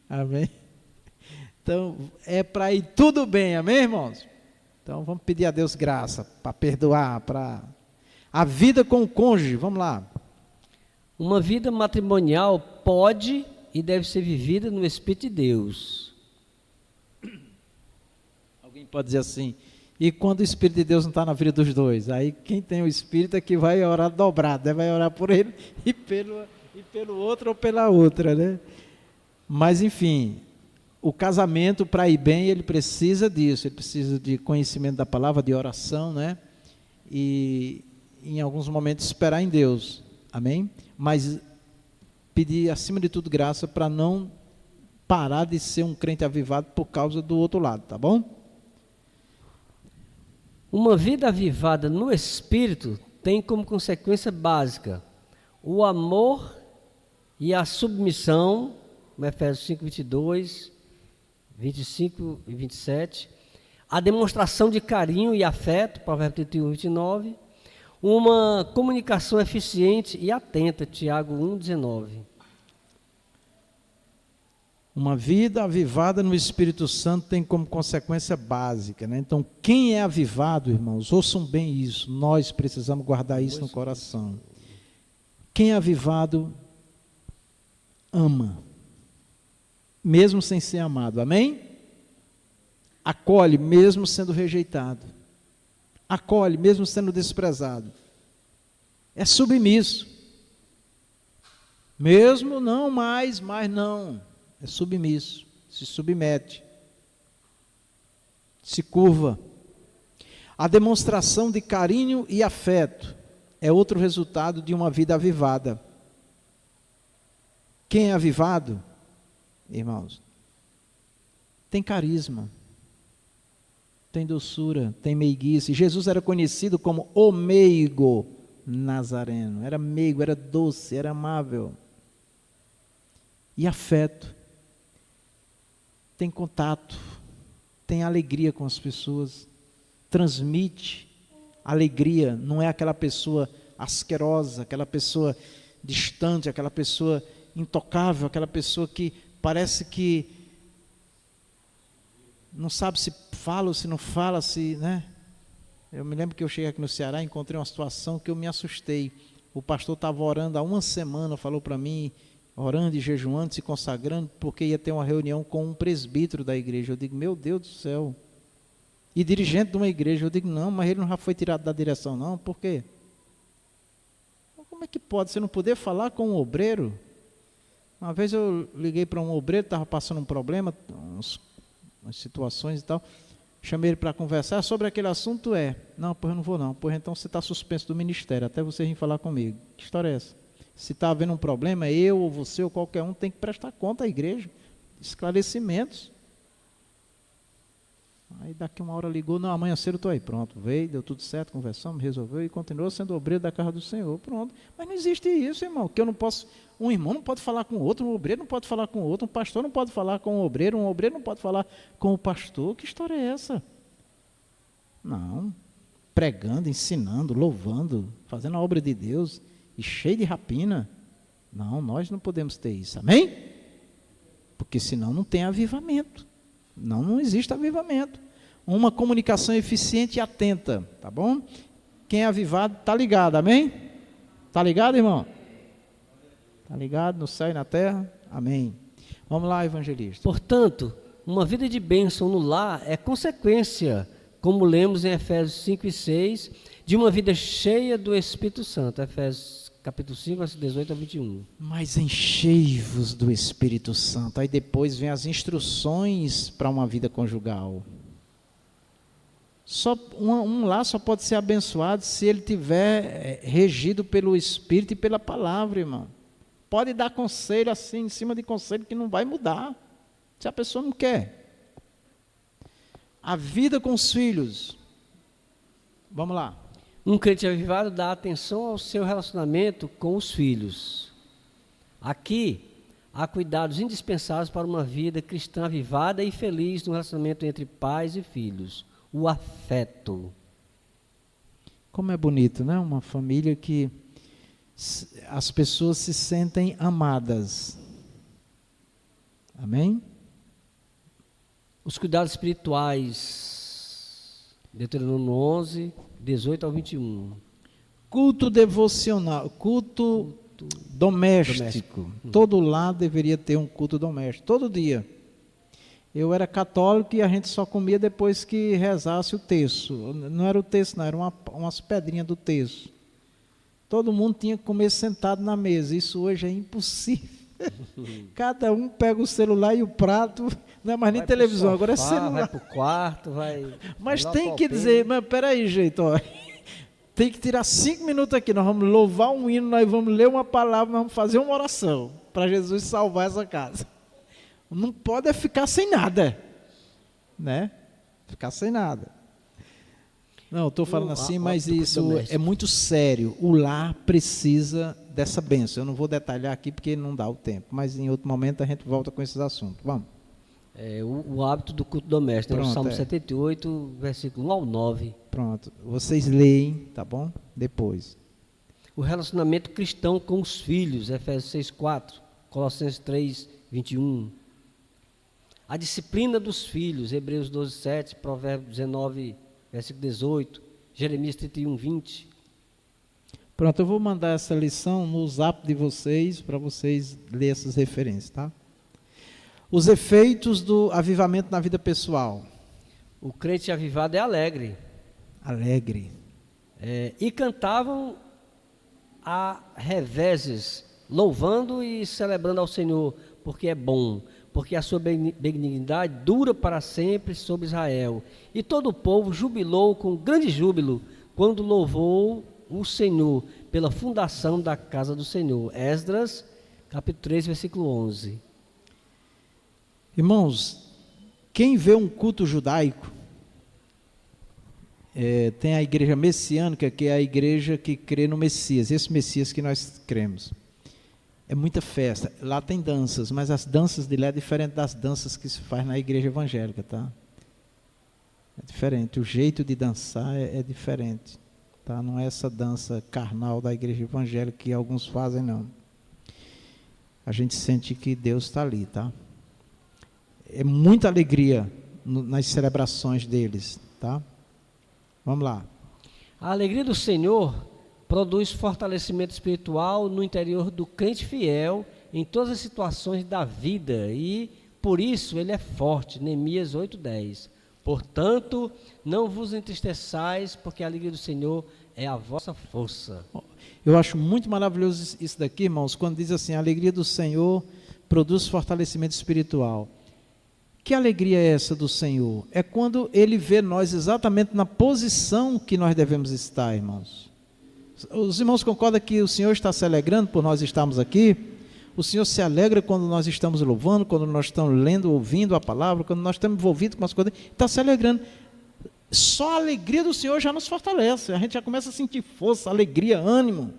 Amém? Então, é para ir tudo bem, amém, irmãos? Então, vamos pedir a Deus graça para perdoar, para a vida com o cônjuge, vamos lá. Uma vida matrimonial pode e deve ser vivida no Espírito de Deus. Alguém pode dizer assim, e quando o Espírito de Deus não está na vida dos dois? Aí quem tem o Espírito é que vai orar dobrado, né? Vai orar por ele e pelo outro ou pela outra, né? Mas enfim, o casamento para ir bem, ele precisa disso, ele precisa de conhecimento da palavra, de oração, né? E em alguns momentos esperar em Deus, amém? Mas pedir acima de tudo graça para não parar de ser um crente avivado por causa do outro lado, tá bom? Uma vida avivada no Espírito tem como consequência básica o amor e a submissão, Efésios 5, 22, 25 e 27, a demonstração de carinho e afeto, Provérbios 31, 29, uma comunicação eficiente e atenta, Tiago 1, 19. Uma vida avivada no Espírito Santo tem como consequência básica, né? Então, quem é avivado, irmãos, ouçam bem isso, nós precisamos guardar isso no coração. Quem é avivado, ama, mesmo sem ser amado, amém? Acolhe, mesmo sendo rejeitado. Acolhe, mesmo sendo desprezado. É submisso. Mesmo não mais, mas não. É submisso, se submete, se curva. A demonstração de carinho e afeto é outro resultado de uma vida avivada. Quem é avivado, irmãos, tem carisma, tem doçura, tem meiguice. Jesus era conhecido como o meigo nazareno, era meigo, era doce, era amável. E afeto. Tem contato, tem alegria com as pessoas, transmite alegria, não é aquela pessoa asquerosa, aquela pessoa distante, aquela pessoa intocável, aquela pessoa que parece que não sabe se fala ou se não fala, se, né? Eu me lembro que eu cheguei aqui no Ceará e encontrei uma situação que eu me assustei. O pastor estava orando há uma semana, falou para mim, orando e jejuando, se consagrando, porque ia ter uma reunião com um presbítero da igreja. Eu digo, meu Deus do céu. E dirigente de uma igreja. Eu digo, não, mas ele não já foi tirado da direção, não. Por quê? Como é que pode? Você não poder falar com um obreiro? Uma vez eu liguei para um obreiro, estava passando um problema, umas situações e tal. Chamei ele para conversar sobre aquele assunto. Não, pois eu não vou não. Pois então você está suspenso do ministério, até você vir falar comigo. Que história é essa? Se está havendo um problema, eu ou você ou qualquer um tem que prestar conta à igreja. Esclarecimentos. Aí daqui uma hora ligou, não, amanhã cedo eu estou aí. Pronto, veio, deu tudo certo, conversamos, resolveu e continuou sendo obreiro da casa do Senhor. Pronto. Mas não existe isso, irmão, que eu não posso, um irmão não pode falar com o outro, um obreiro não pode falar com o outro, um pastor não pode falar com o obreiro, um obreiro não pode falar com o pastor. Que história é essa? Não. Pregando, ensinando, louvando, fazendo a obra de Deus e cheio de rapina. Não, nós não podemos ter isso, amém? Porque senão não tem avivamento. Não existe avivamento. Uma comunicação eficiente e atenta, tá bom? Quem é avivado está ligado, amém? Está ligado, irmão? Está ligado no céu e na terra? Amém. Vamos lá, evangelista. Portanto, uma vida de bênção no lar é consequência, como lemos em Efésios 5 e 6, de uma vida cheia do Espírito Santo. Efésios capítulo 5, versículo 18 a 21. Mas enchei-vos do Espírito Santo. Aí depois vem as instruções para uma vida conjugal. Um lar só pode ser abençoado se ele tiver regido pelo Espírito e pela palavra, irmão. Pode dar conselho assim, em cima de conselho, que não vai mudar, se a pessoa não quer. A vida com os filhos. Vamos lá. Um crente avivado dá atenção ao seu relacionamento com os filhos. Aqui, há cuidados indispensáveis para uma vida cristã avivada e feliz no relacionamento entre pais e filhos. O afeto. Como é bonito, né? Uma família que as pessoas se sentem amadas. Amém? Os cuidados espirituais. Deuteronômio 11, 18 ao 21. Culto devocional, culto doméstico. Todo lar deveria ter um culto doméstico, todo dia. Eu era católico e a gente só comia depois que rezasse o terço. Não era o terço, não, eram umas pedrinhas do terço. Todo mundo tinha que comer sentado na mesa. Isso hoje é impossível. Cada um pega o celular e o prato, não é mais nem televisão, agora é celular. Vai para o quarto, vai... Mas tem que dizer, mas peraí, gente, ó, tem que tirar 5 minutos aqui, nós vamos louvar um hino, nós vamos ler uma palavra, nós vamos fazer uma oração, para Jesus salvar essa casa. Não pode ficar sem nada, né? Ficar sem nada. Não, estou falando assim, mas isso é muito sério. O lar precisa dessa bênção. Eu não vou detalhar aqui porque não dá o tempo, mas em outro momento a gente volta com esses assuntos. Vamos. O hábito do culto doméstico, Pronto, o Salmo 78, versículo 1 ao 9. Pronto, vocês leem, tá bom? Depois. O relacionamento cristão com os filhos, Efésios 6, 4, Colossenses 3, 21. A disciplina dos filhos, Hebreus 12, 7, Provérbios 19, versículo 18, Jeremias 31, 20. Pronto, eu vou mandar essa lição no zap de vocês, para vocês lerem essas referências, tá? Os efeitos do avivamento na vida pessoal. O crente avivado é alegre. Alegre. E cantavam a reveses, louvando e celebrando ao Senhor, porque é bom, porque a sua benignidade dura para sempre sobre Israel. E todo o povo jubilou com grande júbilo, quando louvou o Senhor pela fundação da casa do Senhor. Esdras, capítulo 3, versículo 11. Irmãos, quem vê um culto judaico, tem a igreja messiânica, que é a igreja que crê no Messias, esse Messias que nós cremos. É muita festa. Lá tem danças, mas as danças de lá é diferente das danças que se faz na igreja evangélica, tá? É diferente. O jeito de dançar é diferente, tá? Não é essa dança carnal da igreja evangélica que alguns fazem, não. A gente sente que Deus está ali, tá? É muita alegria nas celebrações deles, tá? Vamos lá. A alegria do Senhor produz fortalecimento espiritual no interior do crente fiel em todas as situações da vida e, por isso, ele é forte. Neemias 8:10. Portanto, não vos entristeçais, porque a alegria do Senhor é a vossa força. Eu acho muito maravilhoso isso daqui, irmãos, quando diz assim, a alegria do Senhor produz fortalecimento espiritual. Que alegria é essa do Senhor? É quando Ele vê nós exatamente na posição que nós devemos estar, irmãos. Os irmãos concordam que o Senhor está se alegrando por nós estarmos aqui? O Senhor se alegra quando nós estamos louvando, quando nós estamos lendo, ouvindo a palavra, quando nós estamos envolvidos com as coisas, está se alegrando. Só a alegria do Senhor já nos fortalece, a gente já começa a sentir força, alegria, ânimo.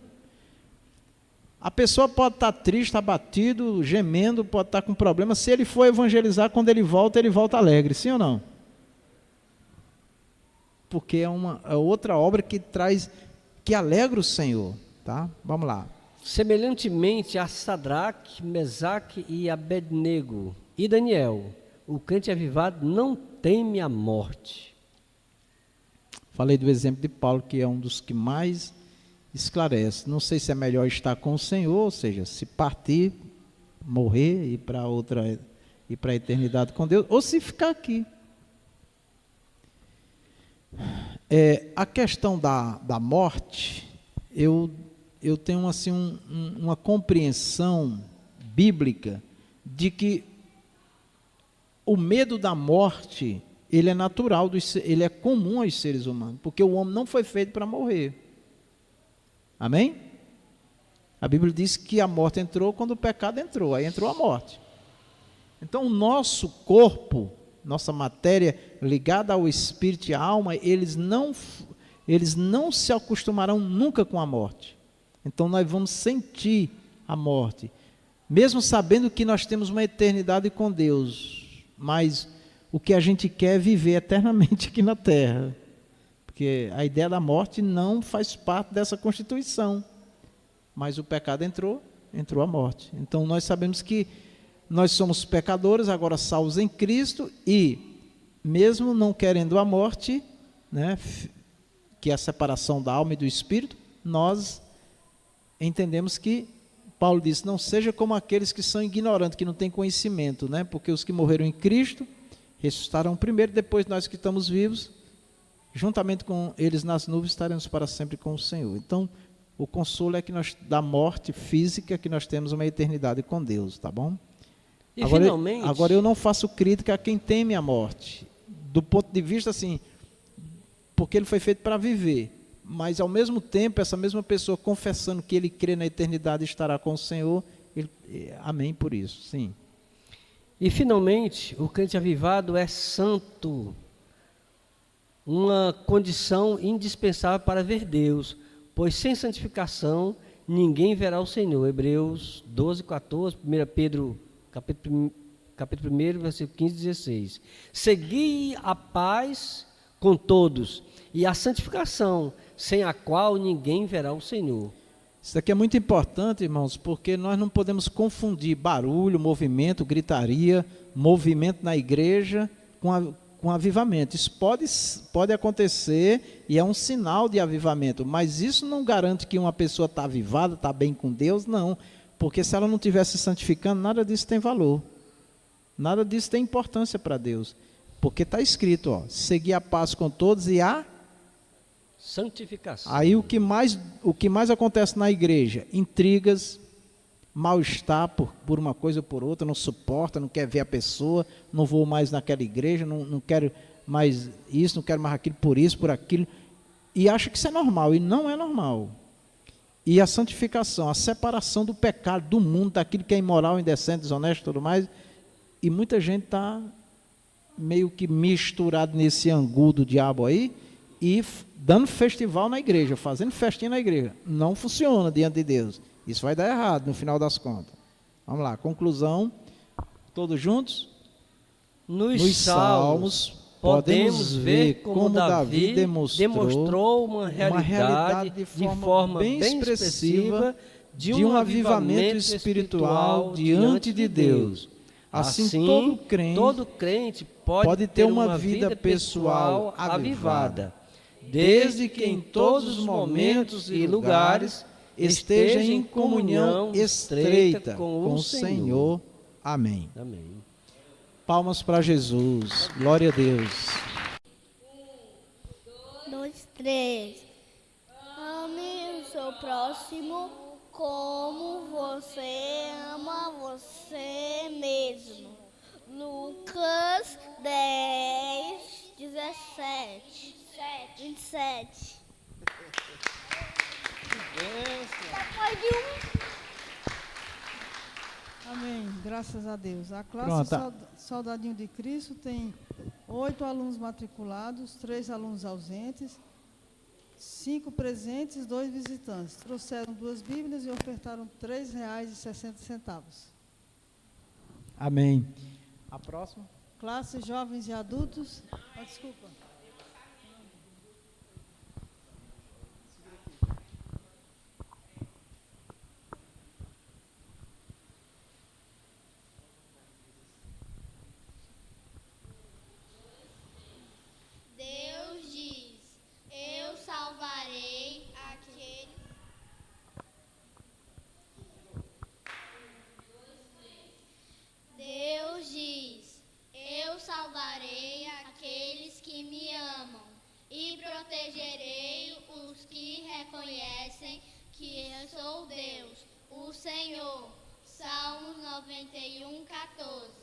A pessoa pode estar triste, abatido, gemendo, pode estar com problema. Se ele for evangelizar, quando ele volta alegre, sim ou não? Porque é outra obra que alegra o Senhor, tá? Vamos lá. Semelhantemente a Sadraque, Mesaque e Abednego e Daniel, o crente avivado não teme a morte. Falei do exemplo de Paulo, que é um dos que mais esclarece. Não sei se é melhor estar com o Senhor, ou seja, se partir, morrer e ir para a eternidade com Deus, ou se ficar aqui. A questão da morte, eu tenho assim uma compreensão bíblica de que o medo da morte, ele é natural, ele é comum aos seres humanos, porque o homem não foi feito para morrer. Amém? A Bíblia diz que a morte entrou quando o pecado entrou, aí entrou a morte. Então o nosso corpo, nossa matéria ligada ao espírito e à alma, eles não se acostumarão nunca com a morte. Então nós vamos sentir a morte, mesmo sabendo que nós temos uma eternidade com Deus, mas o que a gente quer é viver eternamente aqui na terra, porque a ideia da morte não faz parte dessa constituição, mas o pecado entrou a morte. Então nós sabemos que nós somos pecadores, agora salvos em Cristo, e mesmo não querendo a morte, né, que é a separação da alma e do espírito, nós entendemos que Paulo disse, não seja como aqueles que são ignorantes, que não têm conhecimento, né, porque os que morreram em Cristo ressuscitarão primeiro, depois nós que estamos vivos, juntamente com eles nas nuvens, estaremos para sempre com o Senhor. Então, o consolo é que da morte física, que nós temos uma eternidade com Deus, tá bom? E finalmente... Agora eu não faço crítica a quem teme a morte, do ponto de vista assim, porque ele foi feito para viver, mas ao mesmo tempo, essa mesma pessoa confessando que ele crê na eternidade estará com o Senhor, amém por isso, sim. E finalmente, o crente avivado é santo, uma condição indispensável para ver Deus, pois sem santificação ninguém verá o Senhor. Hebreus 12:14, 1 Pedro capítulo 1, versículo 15 e 16. Segui a paz com todos e a santificação, sem a qual ninguém verá o Senhor. Isso aqui é muito importante, irmãos, porque nós não podemos confundir barulho, movimento, gritaria, movimento na igreja com avivamento. Isso pode acontecer e é um sinal de avivamento, mas isso não garante que uma pessoa está avivada, está bem com Deus, não. Porque se ela não estiver se santificando, nada disso tem valor. Nada disso tem importância para Deus. Porque está escrito, ó, seguir a paz com todos e a santificação. Aí o que mais acontece na igreja? Intrigas, mal-estar por uma coisa ou por outra, não suporta, não quer ver a pessoa, não vou mais naquela igreja, não quero mais isso, não quero mais aquilo, por isso, por aquilo, e acha que isso é normal, e não é normal. E a santificação, a separação do pecado, do mundo, daquilo que é imoral, indecente, desonesto e tudo mais, e muita gente está meio que misturado nesse angu do diabo aí, e dando festival na igreja, fazendo festinha na igreja. Não funciona diante de Deus. Isso vai dar errado no final das contas. Vamos lá, conclusão. Todos juntos? Nos Salmos podemos ver como Davi demonstrou uma realidade de forma bem expressiva de um avivamento espiritual diante de Deus. Assim, todo crente pode ter uma vida pessoal avivada. desde que em todos os momentos e lugares esteja em comunhão estreita com o Senhor. Amém. Amém. Palmas para Jesus. Glória a Deus. 1, 2, 3. Ame o seu próximo como você ama você mesmo. Lucas 10, 17, 27. Papai de Amém. Graças a Deus. A classe Pronto. Soldadinho de Cristo tem 8 alunos matriculados, 3 alunos ausentes, 5 presentes, 2 visitantes. Trouxeram 2 Bíblias e ofertaram R$ 3,60. Amém. A próxima? Classe Jovens e Adultos. Desculpa. Deus diz: eu salvarei aquele. Deus diz: eu salvarei aqueles que me amam e protegerei os que reconhecem que eu sou Deus, o Senhor. Salmos 91, 14.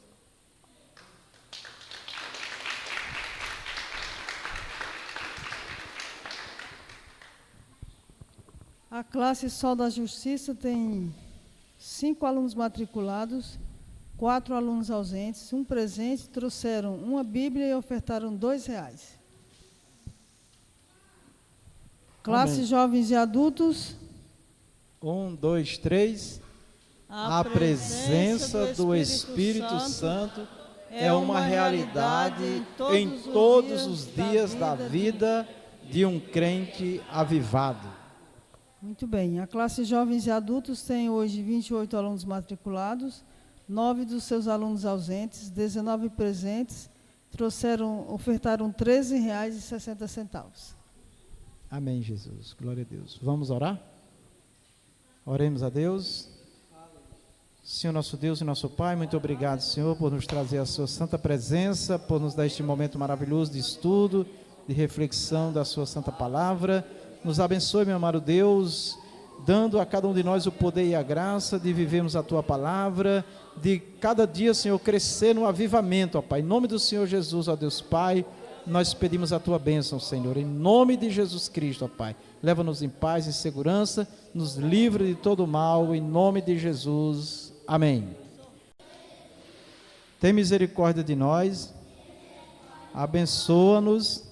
A classe Sol da Justiça tem 5 alunos matriculados, 4 alunos ausentes, 1 presente, trouxeram uma Bíblia e ofertaram R$ 2. Classe Amém. Jovens e Adultos. 1, 2, 3. A presença do Espírito Santo é uma realidade em todos os dias da vida de um crente avivado. Muito bem. A classe Jovens e Adultos tem hoje 28 alunos matriculados, 9 dos seus alunos ausentes, 19 presentes, ofertaram R$ 13,60. Amém, Jesus. Glória a Deus. Vamos orar? Oremos a Deus. Senhor nosso Deus e nosso Pai, muito obrigado, Senhor, por nos trazer a sua santa presença, por nos dar este momento maravilhoso de estudo, de reflexão da sua santa palavra. Nos abençoe, meu amado Deus, dando a cada um de nós o poder e a graça de vivermos a tua palavra, de cada dia, Senhor, crescer no avivamento, ó Pai. Em nome do Senhor Jesus, ó Deus Pai, nós pedimos a tua bênção, Senhor, em nome de Jesus Cristo, ó Pai. Leva-nos em paz e segurança, nos livre de todo mal, em nome de Jesus. Amém. Tem misericórdia de nós, abençoa-nos,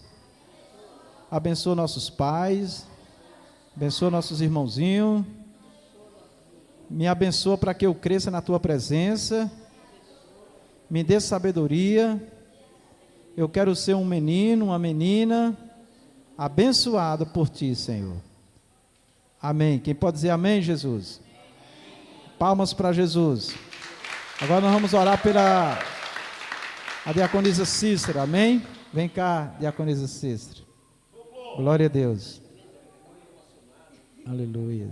abençoa nossos pais, abençoa nossos irmãozinhos, me abençoa para que eu cresça na tua presença, me dê sabedoria, eu quero ser um menino, uma menina, abençoado por ti, Senhor. Amém. Quem pode dizer amém, Jesus? Palmas para Jesus. Agora nós vamos orar pela a diaconisa Cícera, amém? Vem cá, diaconisa Cícera. Glória a Deus. Aleluia.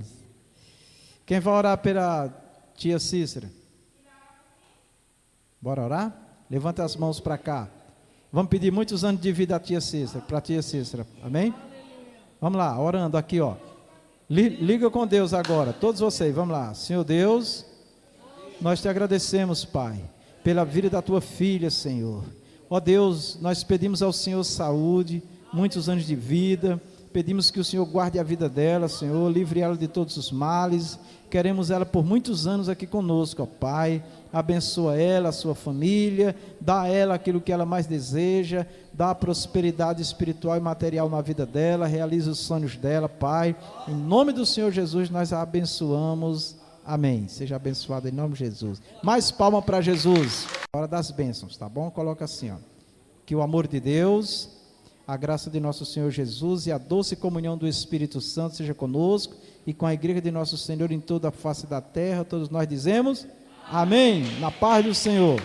Quem vai orar pela tia Cícera? Bora orar? Levanta as mãos para cá. Vamos pedir muitos anos de vida à tia Cícera, para a tia Cícera, amém? Vamos lá, orando aqui, ó. Liga com Deus agora, todos vocês, vamos lá. Senhor Deus, nós te agradecemos, Pai, pela vida da tua filha, Senhor. Ó Deus, nós pedimos ao Senhor saúde, muitos anos de vida, pedimos que o Senhor guarde a vida dela, Senhor, livre ela de todos os males, queremos ela por muitos anos aqui conosco, ó Pai, abençoa ela, a sua família, dá a ela aquilo que ela mais deseja, dá prosperidade espiritual e material na vida dela, realiza os sonhos dela, Pai, em nome do Senhor Jesus nós a abençoamos, amém, seja abençoado em nome de Jesus. Mais palma para Jesus, hora das bênçãos, tá bom? Coloca assim, ó, que o amor de Deus, a graça de nosso Senhor Jesus e a doce comunhão do Espírito Santo seja conosco e com a igreja de nosso Senhor em toda a face da terra. Todos nós dizemos amém, na paz do Senhor.